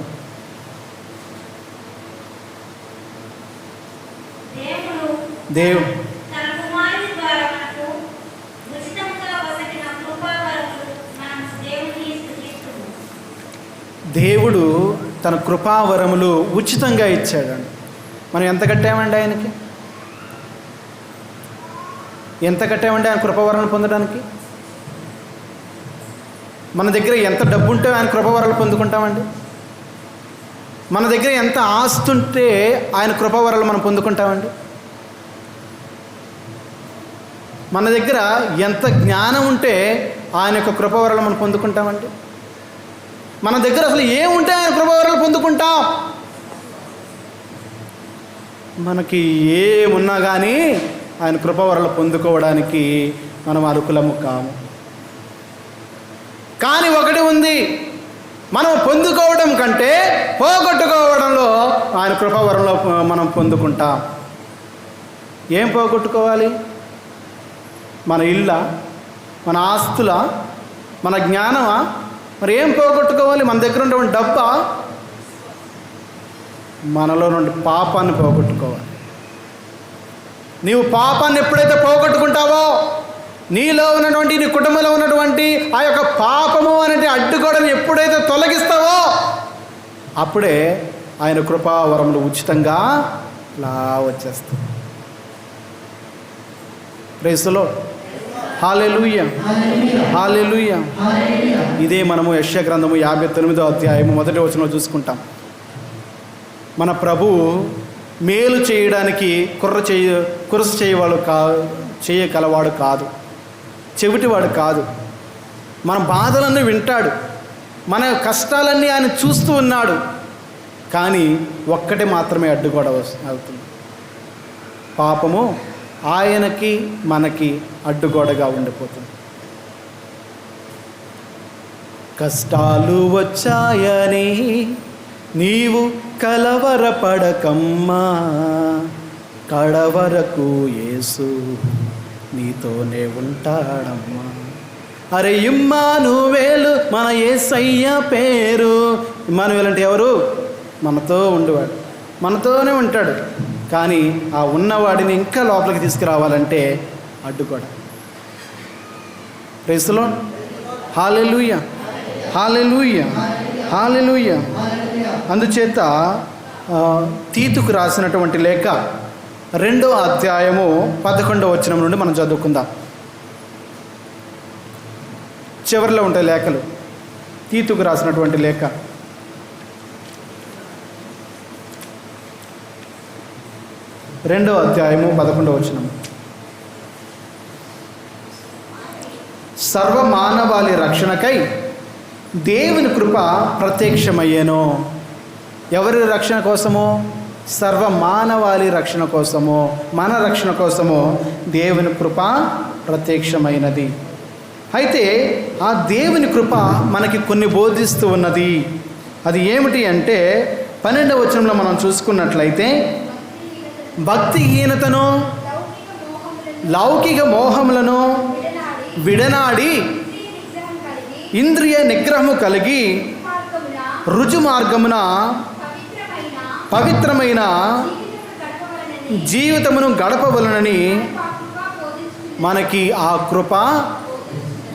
దేవుడు తన కృపావరములు ఉచితంగా ఇచ్చాడండి. మనం ఎంత కట్టామండి ఆయనకి? ఎంత కట్టామండి ఆయన కృపావరాలను పొందడానికి? మన దగ్గర ఎంత డబ్బు ఉంటే ఆయన కృపావరాలు పొందుకుంటామండి? మన దగ్గర ఎంత ఆస్తి ఉంటే ఆయన కృపావరాలు మనం పొందుకుంటామండి? మన దగ్గర ఎంత జ్ఞానం ఉంటే ఆయన యొక్క కృపావరాలు మనం పొందుకుంటామండి? మన దగ్గర అసలు ఏముంటే ఆయన కృపావరాలు పొందుకుంటాం? మనకి ఏమున్నా కానీ ఆయన కృపావరాలు పొందుకోవడానికి మనం అర్హులము కాము. కానీ ఒకటి ఉంది, మనం పొందుకోవడం కంటే పోగొట్టుకోవడంలో ఆయన కృపావరంలో మనం పొందుకుంటాం. ఏం పోగొట్టుకోవాలి? మన ఇళ్ళ, మన ఆస్తుల, మన జ్ఞానమా? మరి ఏం పోగొట్టుకోవాలి? మన దగ్గర ఉన్నటువంటి డబ్బా? మనలో నుండి పాపాన్ని పోగొట్టుకోవాలి. నీవు పాపాన్ని ఎప్పుడైతే పోగొట్టుకుంటావో, నీలో ఉన్నటువంటి, నీ కుటుంబంలో ఉన్నటువంటి ఆ యొక్క పాపము అనే అడ్డుగోడని ఎప్పుడైతే తొలగిస్తావో, అప్పుడే ఆయన కృపావరములు ఉచితంగా ఇలా వచ్చేస్తాయి. Praise the lord. హల్లెలూయా. హల్లెలూయా. ఇదే మనము యెషయా గ్రంథము 59వ అధ్యాయము 1వ వచనంలో చూసుకుంటాం. మన ప్రభువు మేలు చేయడానికి కురస చేయవాళ్ళు చేయగలవాడు కాదు, చెవిటివాడు కాదు. మన బాధలన్నీ వింటాడు, మన కష్టాలన్నీ ఆయన చూస్తూ ఉన్నాడు. కానీ ఒక్కటి మాత్రమే అడ్డుగోడ అవుతుంది. పాపము ఆయనకి మనకి అడ్డుగోడగా ఉండిపోతుంది. కష్టాలు వచ్చాయని నీవు కలవరపడకమ్మా, కడవరకు యేసు నీతోనే ఉంటాడమ్మా. అరే ఇమ్మానువేలు మన యేసయ్య పేరు. ఇమ్మానువేలు అంటే ఎవరు? మనతో ఉండేవాడు, మనతోనే ఉంటాడు. కానీ ఆ ఉన్నవాడిని ఇంకా లోపలికి తీసుకురావాలంటే అడ్డుగోడ. Praise the lord. హల్లెలూయా, హల్లెలూయా, హల్లెలూయా. అందుచేత తీతుకు రాసినటువంటి లేఖ 2వ అధ్యాయము 11వ వచనం నుండి మనం చదువుకుందాం. చివరిలో ఉంటాయి లేఖలు. తీతుకు రాసినటువంటి లేఖ 2వ అధ్యాయము 11వ వచనం. సర్వ మానవాళి రక్షణకై దేవుని కృప ప్రత్యక్షమయ్యేను. ఎవరి రక్షణ కోసమో? సర్వ మానవాళి రక్షణ కోసమో, మన రక్షణ కోసమో దేవుని కృప ప్రత్యక్షమైనది. అయితే ఆ దేవుని కృప మనకి కొన్ని బోధిస్తూ ఉన్నది. అది ఏమిటి అంటే 12వ వచనంలో మనం చూసుకున్నట్లయితే, భక్తిహీనతను, లౌకిక మోహములను విడనాడి ఇంద్రియ నిగ్రహము కలిగి రుజు మార్గమున పవిత్రమైన జీవితమును గడపవలనని మనకి ఆ కృప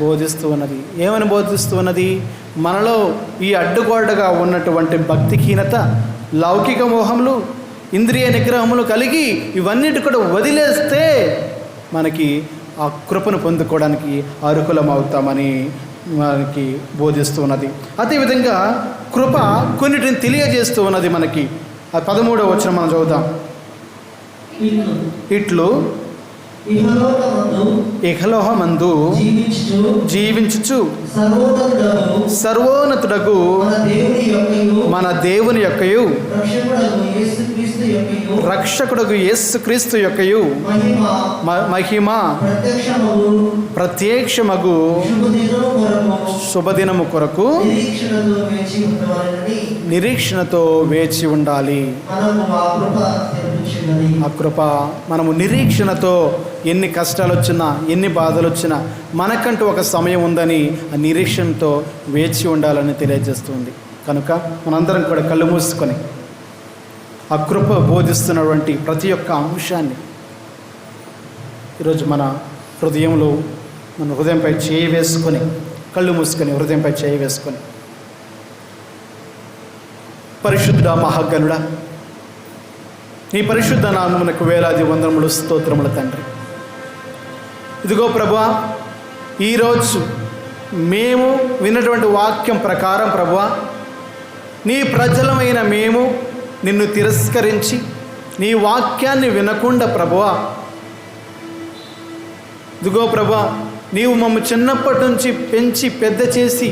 బోధిస్తూ ఉన్నది. ఏమని బోధిస్తూ ఉన్నది? మనలో ఈ అడ్డుగోడగా ఉన్నటువంటి భక్తిహీనత, లౌకిక మోహములు, ఇంద్రియ నిగ్రహములు కలిగి ఇవన్నిటి కూడా వదిలేస్తే మనకి ఆ కృపను పొందుకోవడానికి అర్హులం అవుతామని మనకి బోధిస్తూ ఉన్నది. అదేవిధంగా కృప కొన్నిటిని తెలియజేస్తూ ఉన్నది మనకి. ఆ 13వ వచనం మనం చదువుదాం. ఇట్లు ఇహలోహమందు జీవించుచు సర్వోన్నతుడగు మన దేవుని యొక్కయు రక్షకుడగు యేసుక్రీస్తు యొక్కయు మహిమ ప్రత్యక్షమగు శుభదినము కొరకు నిరీక్షణతో వేచి ఉండాలి. ఆ కృప మనము నిరీక్షణతో, ఎన్ని కష్టాలు వచ్చినా, ఎన్ని బాధలు వచ్చినా మనకంటూ ఒక సమయం ఉందని ఆ నిరీక్షణతో వేచి ఉండాలని తెలియజేస్తుంది. కనుక మనందరం కూడా కళ్ళు మూసుకొని ఆ కృప బోధిస్తున్నటువంటి ప్రతి ఒక్క అంశాన్ని ఈరోజు మన హృదయంలో, మన హృదయంపై చేయి వేసుకొని, కళ్ళు మూసుకొని హృదయంపై చేయి వేసుకొని, పరిశుద్ధుడా, మహాగణుడా, నీ పరిశుద్ధ నామమునకు వేలాది వందనములు, స్తోత్రములు తండ్రి. ఇదిగో ప్రభువా, ఈరోజు మేము విన్నటువంటి వాక్యం ప్రకారం ప్రభువా, నీ ప్రజలమైన మేము నిన్ను తిరస్కరించి నీ వాక్యాన్ని వినకుండా ప్రభువా, ఇదిగో ప్రభువా, నీవు మమ్మ చిన్నప్పటి నుంచి పెంచి పెద్ద చేసి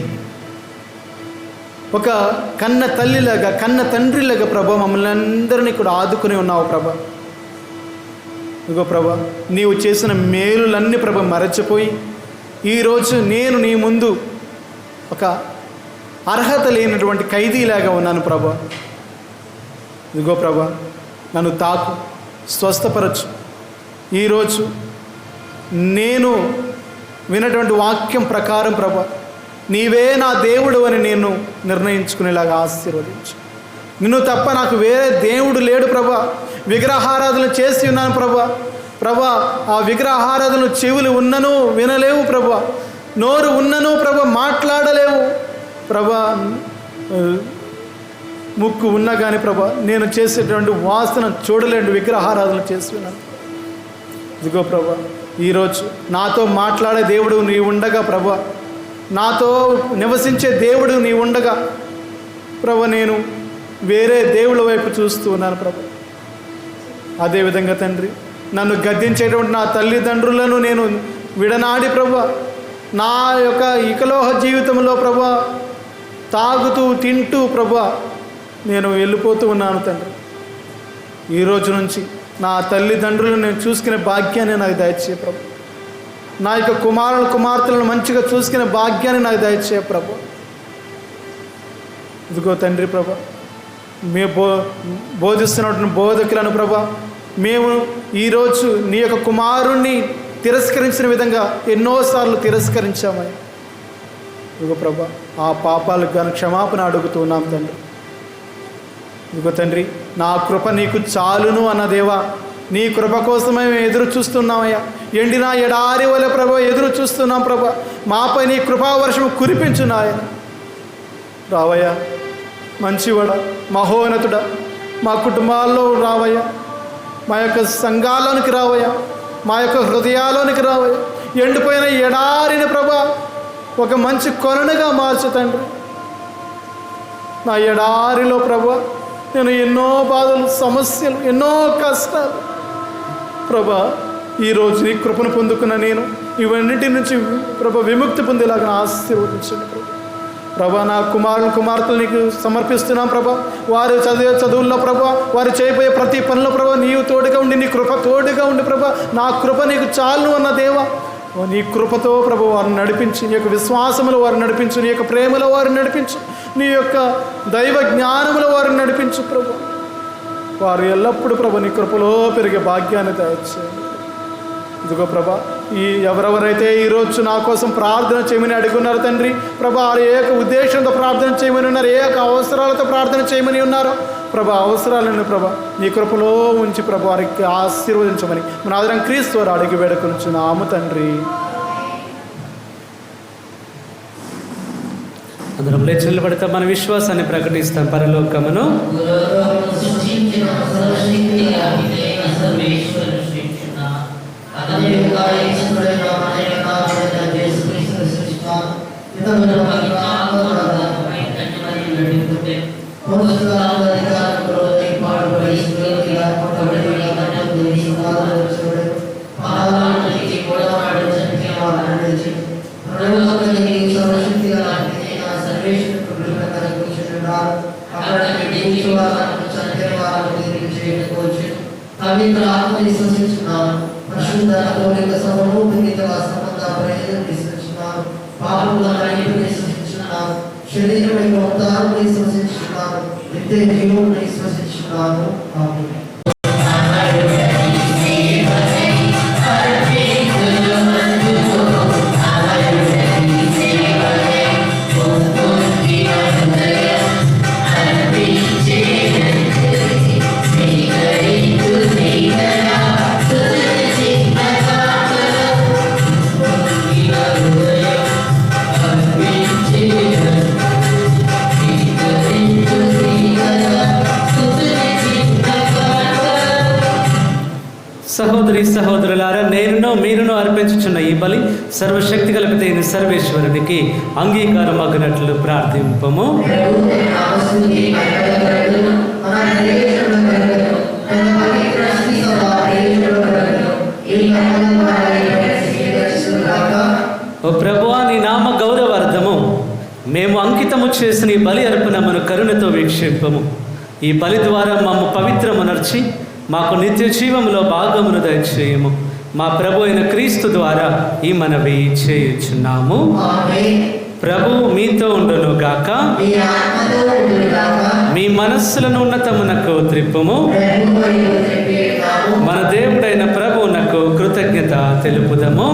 ఒక కన్న తల్లిలాగా, కన్న తండ్రిలాగా ప్రభా మమ్మల్ని అందరినీ కూడా ఆదుకుని ఉన్నావు ప్రభా. ఇదిగో ప్రభా, నీవు చేసిన మేలులన్నీ ప్రభా మరచిపోయి ఈరోజు నేను నీ ముందు ఒక అర్హత లేనటువంటి ఖైదీలాగా ఉన్నాను ప్రభా. ఇదిగో ప్రభా, నన్ను తాకు, స్వస్థపరచు. ఈరోజు నేను విన్నటువంటి వాక్యం ప్రకారం ప్రభా, నీవే నా దేవుడు అని నేను నిర్ణయించుకునేలాగా ఆశీర్వదించు. నిన్ను తప్ప నాకు వేరే దేవుడు లేడు ప్రభా. విగ్రహారాధన చేసి ఉన్నాను ప్రభా. ప్రభా, ఆ విగ్రహారాధన చెవులు ఉన్నను వినలేవు ప్రభా, నోరు ఉన్నను ప్రభా మాట్లాడలేవు ప్రభా, ముక్కు ఉన్నా కానీ ప్రభా నేను చేసేటువంటి వాసన చూడలేని విగ్రహారాధన చేసి ఉన్నాను. ఇదిగో ప్రభా, ఈరోజు నాతో మాట్లాడే దేవుడు నీ ఉండగా ప్రభా, నాతో నివసించే దేవుడు నీ ఉండగా ప్రభా, నేను వేరే దేవుళ్ళ వైపు చూస్తూ ఉన్నాను ప్రభా. అదేవిధంగా తండ్రి, నన్ను గద్దించేటువంటి నా తల్లిదండ్రులను నేను విడనాడి ప్రభువా, నా యొక్క ఇకలోహ జీవితంలో ప్రభువా తాగుతూ తింటూ ప్రభువా నేను వెళ్ళిపోతూ ఉన్నాను తండ్రి. ఈ రోజు నుంచి నా తల్లిదండ్రులను నేను చూసుకునే భాగ్యాన్ని నాకు దయచేయ ప్రభు. నా యొక్క కుమార్తెలను మంచిగా చూసుకునే భాగ్యాన్ని నాకు దయచేయ ప్రభు. ఇదిగో తండ్రి ప్రభా, బోధిస్తున్నటువంటి బోధకులను ప్రభా, మేము ఈరోజు నీ యొక్క కుమారుణ్ణి తిరస్కరించిన విధంగా ఎన్నోసార్లు తిరస్కరించామని ఇదిగో ప్రభా, ఆ పాపాలకు గాను క్షమాపణ అడుగుతున్నాం తండ్రి. ఇదిగో తండ్రి, నా కృప నీకు చాలును అన్న దేవా, నీ కృప కోసమే మేము ఎదురు చూస్తున్నామయ్యా. ఎండిన ఎడారి వలె ప్రభా ఎదురు చూస్తున్నాం ప్రభా. మాపై నీ కృపావర్షము కురిపించున్నాయన. రావయ్యా మంచివాడ, మహోన్నతుడా, మా కుటుంబాల్లో రావయ్యా, మా యొక్క సంఘాల్లోనికి రావయ్యా, మా యొక్క హృదయాల్లోనికి రావయ్యా. ఎండిపోయిన ఎడారిని ప్రభా ఒక మంచి కొలనుగా మార్చు తండ్రి. నా ఎడారిలో ప్రభా నేను ఎన్నో బాధలు, సమస్యలు, ఎన్నో కష్టాలు ప్రభా, ఈరోజు నీ కృపను పొందుకున్న నేను ఇవన్నిటి నుంచి ప్రభా విముక్తి పొందేలాగా ఆశీర్వదించండి ప్రభా. ప్రభా, నా కుమార్తెలు నీకు సమర్పిస్తున్నాం ప్రభా. వారు చదివే చదువుల్లో ప్రభా, వారు చేయబోయే ప్రతి పనిలో ప్రభా నీవు తోడుగా ఉండి, నీ కృప తోడుగా ఉండి ప్రభా, నా కృప నీకు చాలు అన్న దేవా, నీ కృపతో ప్రభు వారిని నడిపించి, నీ యొక్క విశ్వాసములో వారిని నడిపించు, నీ యొక్క ప్రేమలో వారిని నడిపించు, నీ యొక్క దైవ జ్ఞానములో వారిని నడిపించు ప్రభు. వారు ఎల్లప్పుడూ ప్రభు నీ కృపలో పెరిగే భాగ్యాన్ని దయచేయండి. ఇదిగో ప్రభా, ఎవరెవరైతే ఈరోజు నా కోసం ప్రార్థన చేయమని అడుగున్నారు తండ్రి ప్రభా, వారు ఏ యొక్క ఉద్దేశంతో ప్రార్థన చేయమని ఉన్నారు, ఏ యొక్క అవసరాలతో ప్రార్థన చేయమని ఉన్నారో ప్రభా, అవసరాలను ప్రభా నీ కృపలో ఉంచి ప్రభా వారికి ఆశీర్వదించమని మన ఆదరం క్రీస్తు వారు అడిగి వేడుకొనుచున్నాము తండ్రి.
అందరం లేచి నిలబడతాం, మన విశ్వాసాన్ని ప్రకటిస్తాం. పరలోకమును
పవిత్ర ఆత్మ విశ్వసించున్నాను, పరిశుద్ధ కథోలిక సభను మిగతా సంబంధ ప్రయోజనం విశ్వసించున్నాను, పాపములను విశ్వసించున్నాను, శరీరం ఉద్ధారం విశ్వసించున్నాను, నిత్య జీవం విశ్వసించున్నాను. ఆమేన్.
సహోదరి సహోదరులారా, నేనును మీరును అర్పించుచున్న ఈ బలి సర్వశక్తి కలిపితైన సర్వేశ్వరునికి అంగీకారం అగినట్లు ప్రార్థింపము. ఓ ప్రభువా, నీ నామ గౌరవార్థము మేము అంకితము చేసిన ఈ బలి అర్పణమును కరుణతో వీక్షింపము. ఈ బలి ద్వారా మమ్ము పవిత్రమునర్చి మాకు నిత్య జీవములో భాగమును దయచేయము. మా ప్రభు అయిన క్రీస్తు ద్వారా ఈ మనవి చేయుచున్నాము. ప్రభు మీతో ఉండును గాక. మీ మనస్సులను ఉన్నతమునకు త్రిప్పుము. మన దేవుడైన ప్రభువునకు కృతజ్ఞత తెలుపుదము.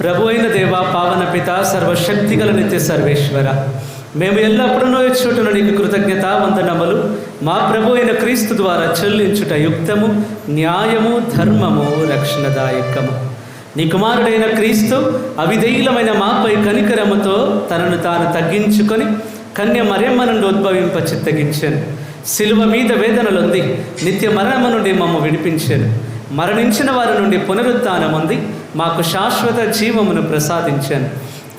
ప్రభు అయిన దేవ, పావన పిత, సర్వశక్తి గల నిత్య సర్వేశ్వర, మేము ఎల్లప్పుడూ చోటున నీకు కృతజ్ఞత వందనములు మా ప్రభు అయిన క్రీస్తు ద్వారా చెల్లించుట యుక్తము, న్యాయము, ధర్మము, రక్షణదాయకము. నీ కుమారుడైన క్రీస్తు అవిధేయులమైన మాపై కనికరముతో తనను తాను తగ్గించుకొని కన్య మరియమ్మ నుండి ఉద్భవింప చిత్తగించాను. శిలువ మీద వేదనలుంది నిత్య మరణము నుండి మమ్మ విడిపించాను. మరణించిన వారి నుండి పునరుత్థానముంది మాకు శాశ్వత జీవమును ప్రసాదించాను.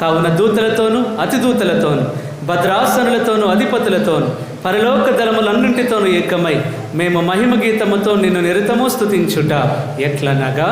కావున దూతలతోనూ అతిదూతలతోనూ భద్రాసనులతోనూ అధిపతులతోనూ పరలోక దళములన్నింటితోనూ ఏకమై మేము మహిమ గీతముతో నిన్ను నిరతము స్తుతించుట ఎట్లనగా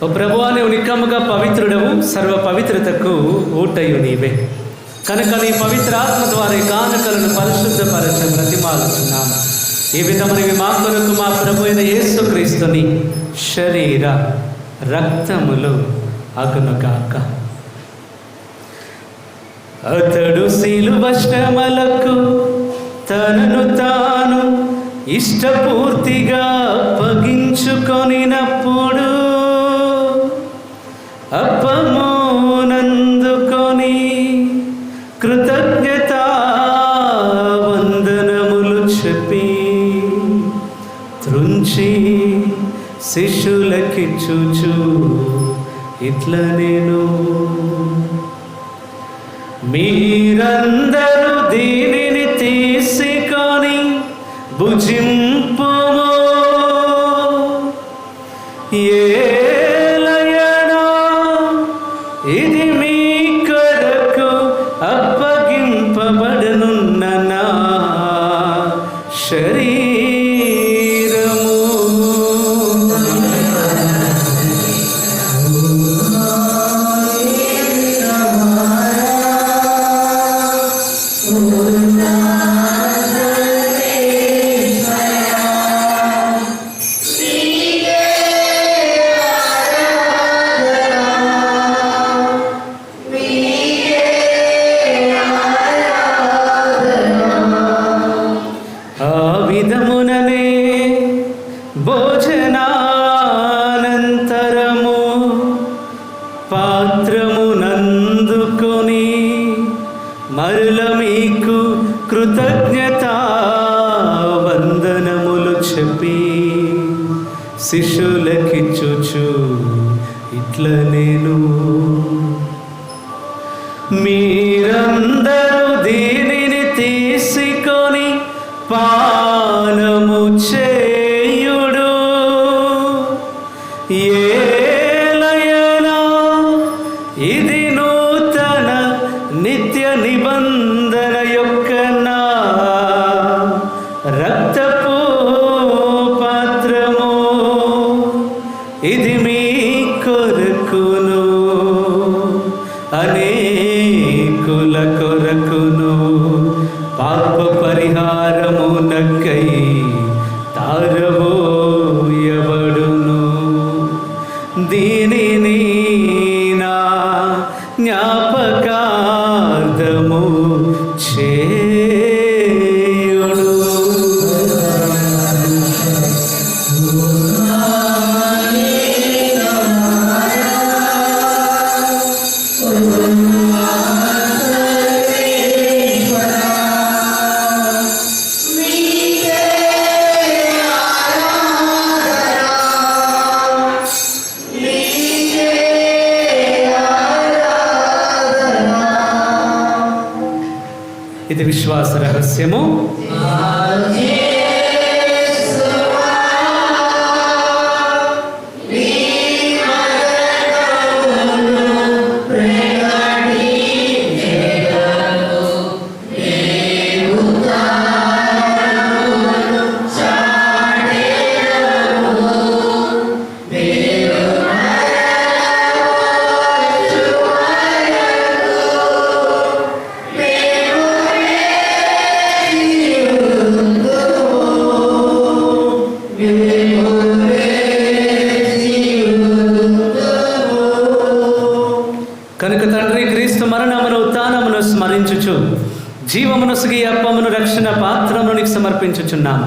ఓ ప్రభువా, నీవు నిక్కముగా పవిత్రుడవు, సర్వ పవిత్రతకు ఊటయు నీవే. కనుక నీ పవిత్ర ఆత్మ ద్వారా ఈ కానుకలను పరిశుద్ధపరచ బ్రతిమాలుచున్నాము. ఈ విధమునివి మా కొరకు మా ప్రభు అయిన యేసుక్రీస్తుని శరీర రక్తములు అగునుగాక. అతడు శిలువ శ్రమలకు తనను తాను ఇష్టపూర్తిగా అప్పగించుకొనినప్పుడు అప్పమునందుకొని కృతజ్ఞతా వందనములు చెప్పి త్రుంచి శిష్యులకిచ్చుచు ఇట్ల నేను, మీరందరూ దీనిని తీసుకొని భుజింపుము. ఏలయనా ఇది మీ కొరకు అప్పగింపబడనున్న నా శరీరము. విధముననే భోజనానంతరము పాత్రమునందుకొని మరల మీకు కృతజ్ఞతా వందనములు చెప్పి శిష్యులకిచ్చుచు ఇట్ల నేను మీరందరూ దీనిని తీసుకొని పానము చేయుడు. ఏలయనా ఇది నూతన నిత్య నిబంధన యొక్క నా రక్తపు పాత్రము. ఇది మీ కొరకును అనేకుల కొరకును పాప పరిహారమునకై తారబోయబడును. దీనిని నా జ్ఞాపకార్థము చేయుడు. ఇది విశ్వాస రహస్యము. కనుక తండ్రి, క్రీస్తు మరణమును ఉత్థానమును స్మరించుచు జీవమునొసగి అప్పమును రక్షణ పాత్రమును నీకు సమర్పించుచున్నాము.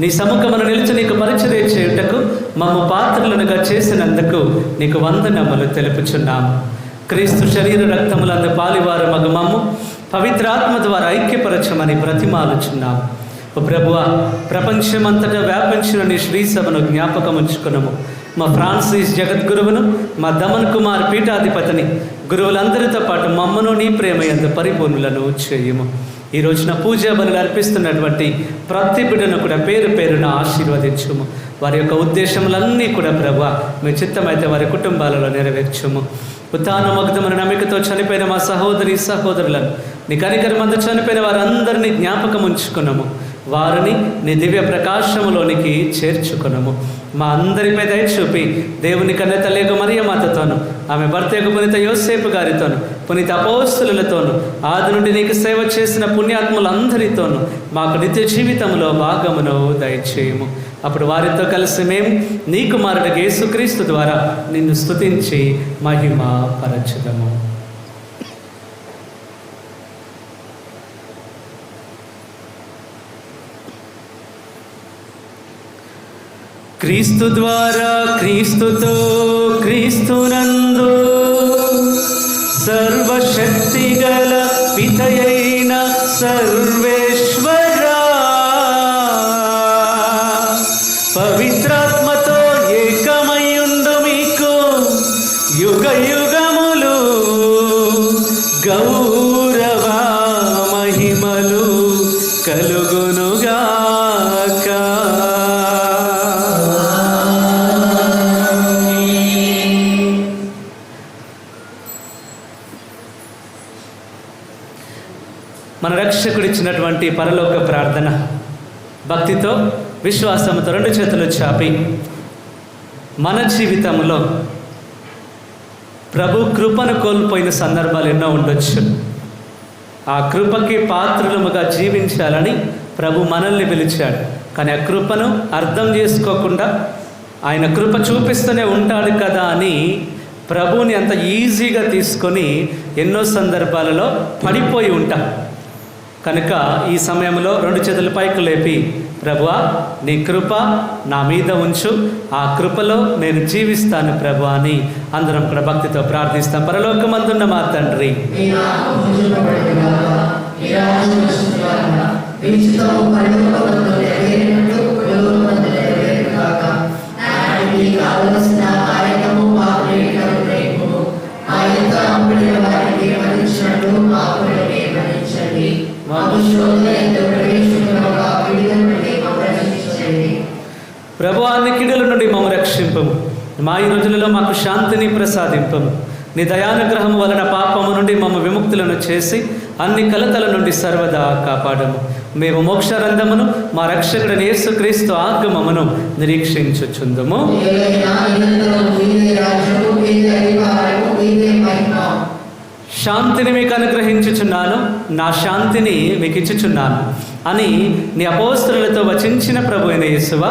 నీ సముఖమును నిలిచి నీకు పరిచర్య చేయుటకు మమ్ము పాత్రలనుగా చేసినందుకు నీకు వందనములు తెలుపుచున్నాము. క్రీస్తు శరీర రక్తములందు పాలివారు మగు మమ్ము పవిత్రాత్మ ద్వారా ఐక్యపరచమని బ్రతిమాలుచున్నాము. ఓ ప్రభువా, ప్రపంచమంతటా వ్యాపించిన నీ శ్రీసభను జ్ఞాపకముంచుకున్నాము. మా ఫ్రాన్సిస్ జగద్గురువును, మా దమన్ కుమార్ పీఠాధిపతిని, గురువులందరితో పాటు మమ్మను నీ ప్రేమ యందు పరిపూర్ణులను చేయము. ఈ రోజున పూజా బలులు అర్పిస్తున్నటువంటి ప్రతి బిడ్డను కూడా పేరు పేరున ఆశీర్వదించుము. వారి యొక్క ఉద్దేశములన్నీ కూడా ప్రభువా మీ చిత్తమైతే వారి కుటుంబాలలో నెరవేర్చుము. ఉత్థానమగ్ధమైన నమ్మికతో చనిపోయిన మా సహోదరి సహోదరులను, నీ కనికరమందు చనిపోయిన వారందరినీ జ్ఞాపకం ఉంచుకున్నాము. వారిని నీ దివ్య ప్రకాశములోనికి చేర్చుకున్నాము. మా అందరిపై దయ చూపి దేవుని కన్నె తల్లి మరియ మాతతోను, ఆమె భర్త యొక్క పునీత యోసేపు గారితోను, పునీత అపోస్తలులతోను, ఆది నుండి నీకు సేవ చేసిన పుణ్యాత్ములందరితోనూ మాకు నిత్య జీవితంలో భాగమును దయచేయము. అప్పుడు వారితో కలిసి మేము నీ కుమారుడు యేసుక్రీస్తు ద్వారా నిన్ను స్తుతించి మహిమ పరచుదము. క్రీస్తు ద్వారా, క్రీస్తుతో, క్రీస్తునందు సర్వశక్తి గల పితయైన సర్వేశ్వర పవిత్రాత్మతో ఏకమయ్యుండు మీకు యుగ యుగములు గౌరవ మహిమలు కలుగునుగాక. మన రక్షకుడిచ్చినటువంటి పరలోక ప్రార్థన భక్తితో, విశ్వాసంతో రెండు చేతులు చాపి మన జీవితంలో ప్రభు కృపను కోల్పోయిన సందర్భాలు ఎన్నో ఉండొచ్చు. ఆ కృపకి పాత్రలముగా జీవించాలని ప్రభు మనల్ని పిలిచాడు. కానీ ఆ కృపను అర్థం చేసుకోకుండా ఆయన కృప చూపిస్తూనే ఉంటాడు కదా అని ప్రభువుని అంత ఈజీగా తీసుకొని ఎన్నో సందర్భాలలో పడిపోయి ఉంటాం. కనుక ఈ సమయంలో రెండు చేతుల పైకి లేపి, ప్రభువా నీ కృప నా మీద ఉంచు, ఆ కృపలో నేను జీవిస్తాను ప్రభు అని అందరం కూడా భక్తితో ప్రార్థిస్తాం. పరలోకమందున్న మా తండ్రి,
కావలసిన కార్యక్రమం
ప్రభు అన్ని కీడుల నుండి మమ్మ రక్షింపము. మా ఈ రోజులలో మాకు శాంతిని ప్రసాదింపము. నీ దయానుగ్రహం వలన పాపము నుండి మమ్మ విముక్తులను చేసి అన్ని కలతల నుండి సర్వదా కాపాడము. మేము మోక్షరంధమును మా రక్షకుడైన యేసుక్రీస్తు ఆగమమును నిరీక్షించుచుందుము. శాంతిని మీకు అనుగ్రహించుచున్నాను, నా శాంతిని మీకు ఇచ్చుచున్నాను అని నీ అపోస్తలులతో వచించిన ప్రభు అయిన యేసువ,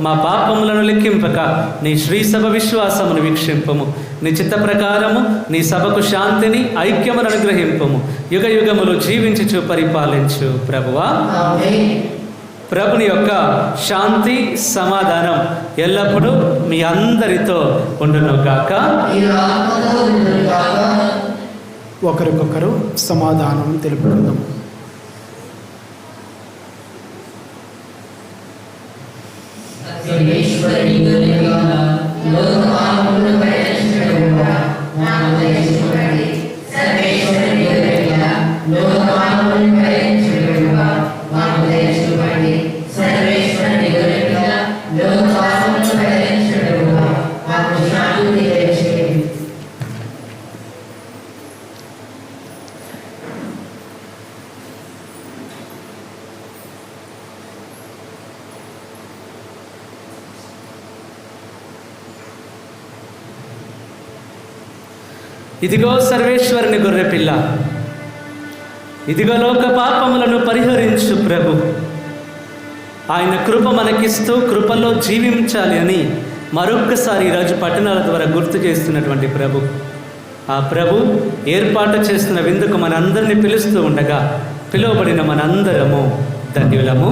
మా పాపములను లెక్కింపక నీ శ్రీసభ విశ్వాసమును వీక్షింపము. నీ చిత్త ప్రకారము నీ సభకు శాంతిని ఐక్యమును అనుగ్రహింపము. యుగ యుగములు జీవించుచు పరిపాలించు ప్రభువా. ప్రభుని యొక్క శాంతి సమాధానం ఎల్లప్పుడూ మీ అందరితో ఉండును గాక.
ఒకరికొకరు సమాధానం తెలుపుకుందాం.
ఇదిగో సర్వేశ్వరుని గొర్రెపిల్ల, ఇదిగో లోక పాపములను పరిహరించు ప్రభు. ఆయన కృప మనకిస్తూ కృపలో జీవించాలి అని మరొక్కసారి ఈరోజు పట్టణాల ద్వారా గుర్తు చేస్తున్నటువంటి ప్రభు. ఆ ప్రభు ఏర్పాటు చేస్తున్న విందుకు మనందరినీ పిలుస్తూ ఉండగా పిలువబడిన మనందరము ధన్యులము.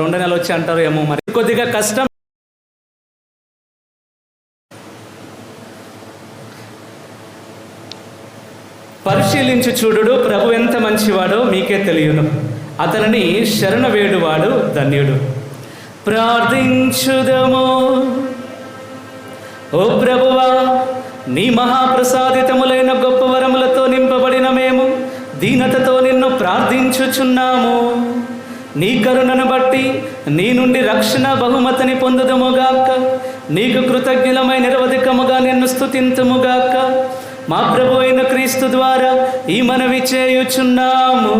రెండు నెలలు వచ్చి అంటారు ఏమో, మరి కొద్దిగా కష్టం. పరిశీలించి చూడుడు, ప్రభు ఎంత మంచివాడో మీకే తెలియను. అతనిని శరణ వేడువాడు ధన్యుడు. ప్రార్థించుదము. ఓ ప్రభువా, నీ మహాప్రసాదితములైన గొప్ప వరములతో నింపబడిన మేము దీనతతో నిన్ను ప్రార్థించుచున్నాము. నీ కరుణను బట్టి నీ నుండి రక్షణ బహుమతిని పొందుదముగాక. నీకు కృతజ్ఞులమై నిరవధికముగా నిన్ను స్తుతింతుముగాక. మా ప్రభు అయిన క్రీస్తు ద్వారా ఈ మనవి చేయుచున్నాము.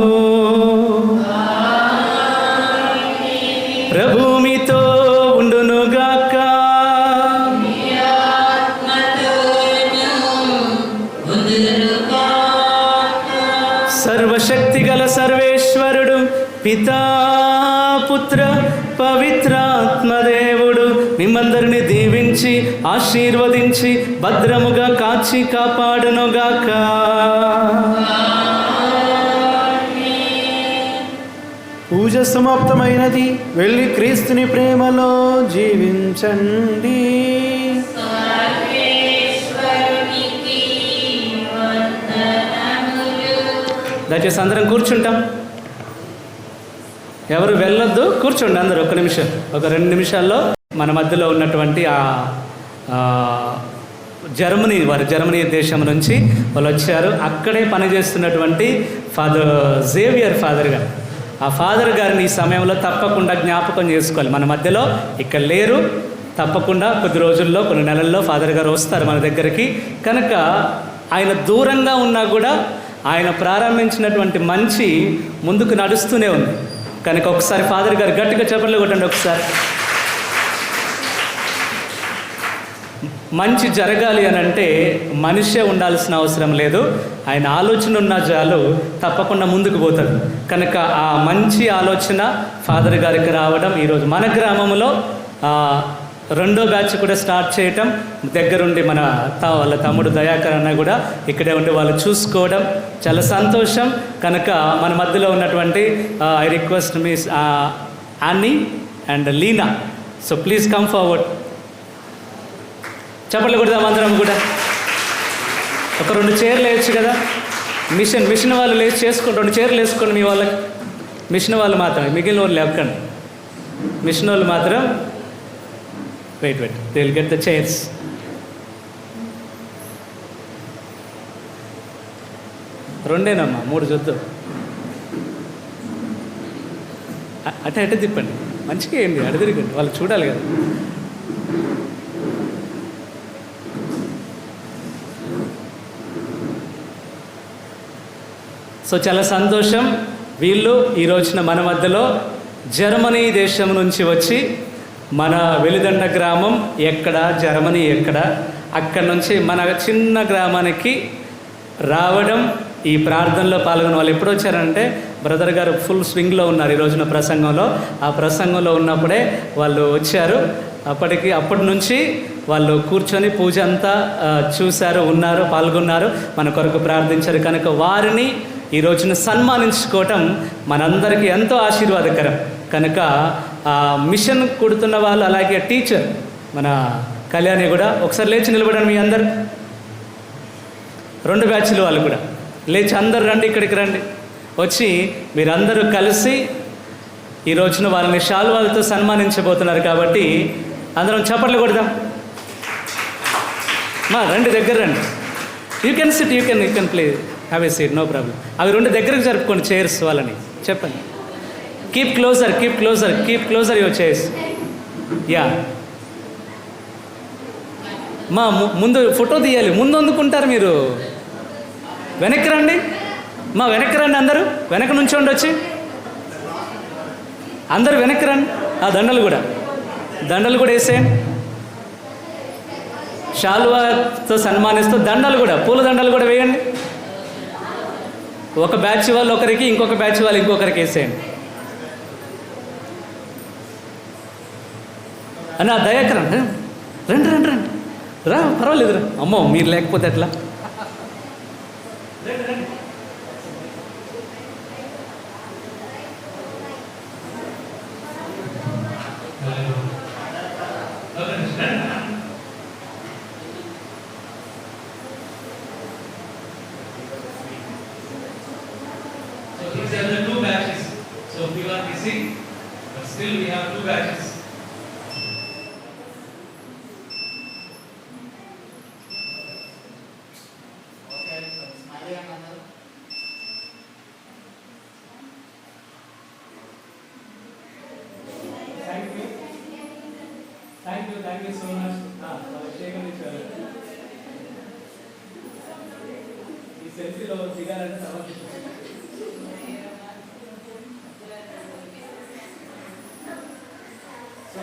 ప్రభు మీతో ఉండునుగాక. సర్వశక్తి గల సర్వేశ్వరుడు పితా పుత్ర పవిత్రాత్మదేవుడు మిమ్మందరిని దీవించి ఆశీర్వదించి భద్రముగా కాచి కాపాడునుగాక.
పూజ సమాప్తమైనది. వెళ్ళి క్రీస్తుని ప్రేమలో జీవించండి.
దయచేసి అందరం కూర్చుంటాం. ఎవరు వెళ్ళొద్దు, కూర్చోండి అందరూ. ఒక నిమిషం, ఒక 2 నిమిషాల్లో మన మధ్యలో ఉన్నటువంటి జర్మనీ దేశం నుంచి వాళ్ళు వచ్చారు. అక్కడే పనిచేస్తున్నటువంటి ఫాదర్ జేవియర్ ఫాదర్ గారు. ఆ ఫాదర్ గారిని ఈ సమయంలో తప్పకుండా జ్ఞాపకం చేసుకోవాలి. మన మధ్యలో ఇక్కడ లేరు. తప్పకుండా కొద్ది రోజుల్లో, కొన్ని నెలల్లో ఫాదర్ గారు వస్తారు మన దగ్గరికి. కనుక ఆయన దూరంగా ఉన్నా కూడా ఆయన ప్రారంభించినటువంటి మంచి ముందుకు నడుస్తూనే ఉంది. కనుక ఒకసారి ఫాదర్ గారు గట్టిగా చప్పట్లు కొట్టండి ఒకసారి. మంచి జరగాలి అని అంటే మనిషే ఉండాల్సిన అవసరం లేదు. ఆయన ఆలోచన ఉన్న చాలు, తప్పకుండా ముందుకు పోతాడు. కనుక ఆ మంచి ఆలోచన ఫాదర్ గారికి రావడం, ఈరోజు మన గ్రామంలో 2వ బ్యాచ్ కూడా స్టార్ట్ చేయటం, దగ్గరుండి వాళ్ళ తమ్ముడు దయాకర్ అన్న కూడా ఇక్కడే ఉండి వాళ్ళు చూసుకోవడం చాలా సంతోషం. కనుక మన మధ్యలో ఉన్నటువంటి I request miss Annie and Leena, so please come forward. చప్పట్లు కొడదాం అందరం కూడా. ఒక 2 చైర్లు వేయచ్చు కదా. మిషన్ వాళ్ళు లేచి చేసుకోండి. 2 చైర్లు వేసుకోండి మీ వాళ్ళకి. మిషన్ వాళ్ళు మాత్రమే, మిగిలిన వాళ్ళు లేకండి. మిషన్ వాళ్ళు మాత్రం wait they will get the chairs. రెండేనమ్మా, 3 చూద్దాం. అటే తిప్పండి, మంచిగా ఏంటి, అటు తిరగండి, వాళ్ళు చూడాలి కదా. సో చాలా సంతోషం. వీళ్ళు ఈ రోజున మన మధ్యలో జర్మనీ దేశం నుంచి వచ్చి మన వెలిదండ గ్రామం ఎక్కడ, జర్మనీ ఎక్కడ, అక్కడ నుంచి మన చిన్న గ్రామానికి రావడం, ఈ ప్రార్థనలో పాల్గొన్న వాళ్ళు ఎప్పుడు వచ్చారంటే బ్రదర్ గారు ఫుల్ స్వింగ్లో ఉన్నారు ఈ రోజున ప్రసంగంలో. ఆ ప్రసంగంలో ఉన్నప్పుడే వాళ్ళు వచ్చారు. అప్పటి నుంచి వాళ్ళు కూర్చొని పూజ అంతా చూశారు, ఉన్నారు, పాల్గొన్నారు, మన కొరకు ప్రార్థించారు. కనుక వారిని ఈ రోజున సన్మానించుకోవటం మనందరికీ ఎంతో ఆశీర్వాదకరం. కనుక మిషన్ కుడుతున్న వాళ్ళు, అలాగే టీచర్ మన కళ్యాణి కూడా ఒకసారి లేచి నిలబడండి మీ అందరు. 2 బ్యాచ్లు వాళ్ళు కూడా లేచి అందరు రండి, ఇక్కడికి రండి. వచ్చి మీరందరూ కలిసి ఈ రోజున వాళ్ళని శాలువాలతో సన్మానించబోతున్నారు. కాబట్టి అందరం చప్పట్లు కొడదాం. రండి, దగ్గర రండి. You can sit, you can play, have a seat, no problem. అవి 2 దగ్గరకు జరుపుకోండి చైర్స్. వాళ్ళని చెప్పండి, keep closer your chairs. Yeah, ముందు ఫోటో తీయాలి. ముందు అందుకుంటారు మీరు. వెనక్కి రండి, వెనక్కి రండి, అందరూ వెనక నుంచి వచ్చి అందరూ వెనక్కి రండి. ఆ దండలు కూడా వేసేయండి. శాలువాతో సన్మానిస్తూ దండలు కూడా, పూల దండలు కూడా వేయండి. ఒక బ్యాచ్ వాళ్ళు ఒకరికి, ఇంకొక బ్యాచ్ వాళ్ళు ఇంకొకరికి వేసేయండి. అన్న దయాకరం రండి రా, పర్వాలేదు రా. అమ్మో మీరు లేకపోతే ఎట్లా. These are the 2 batches. So we are missing, but still we have 2 batches. Thank you so much. సెల్ఫీలో దిగాలంటే తర్వాత సో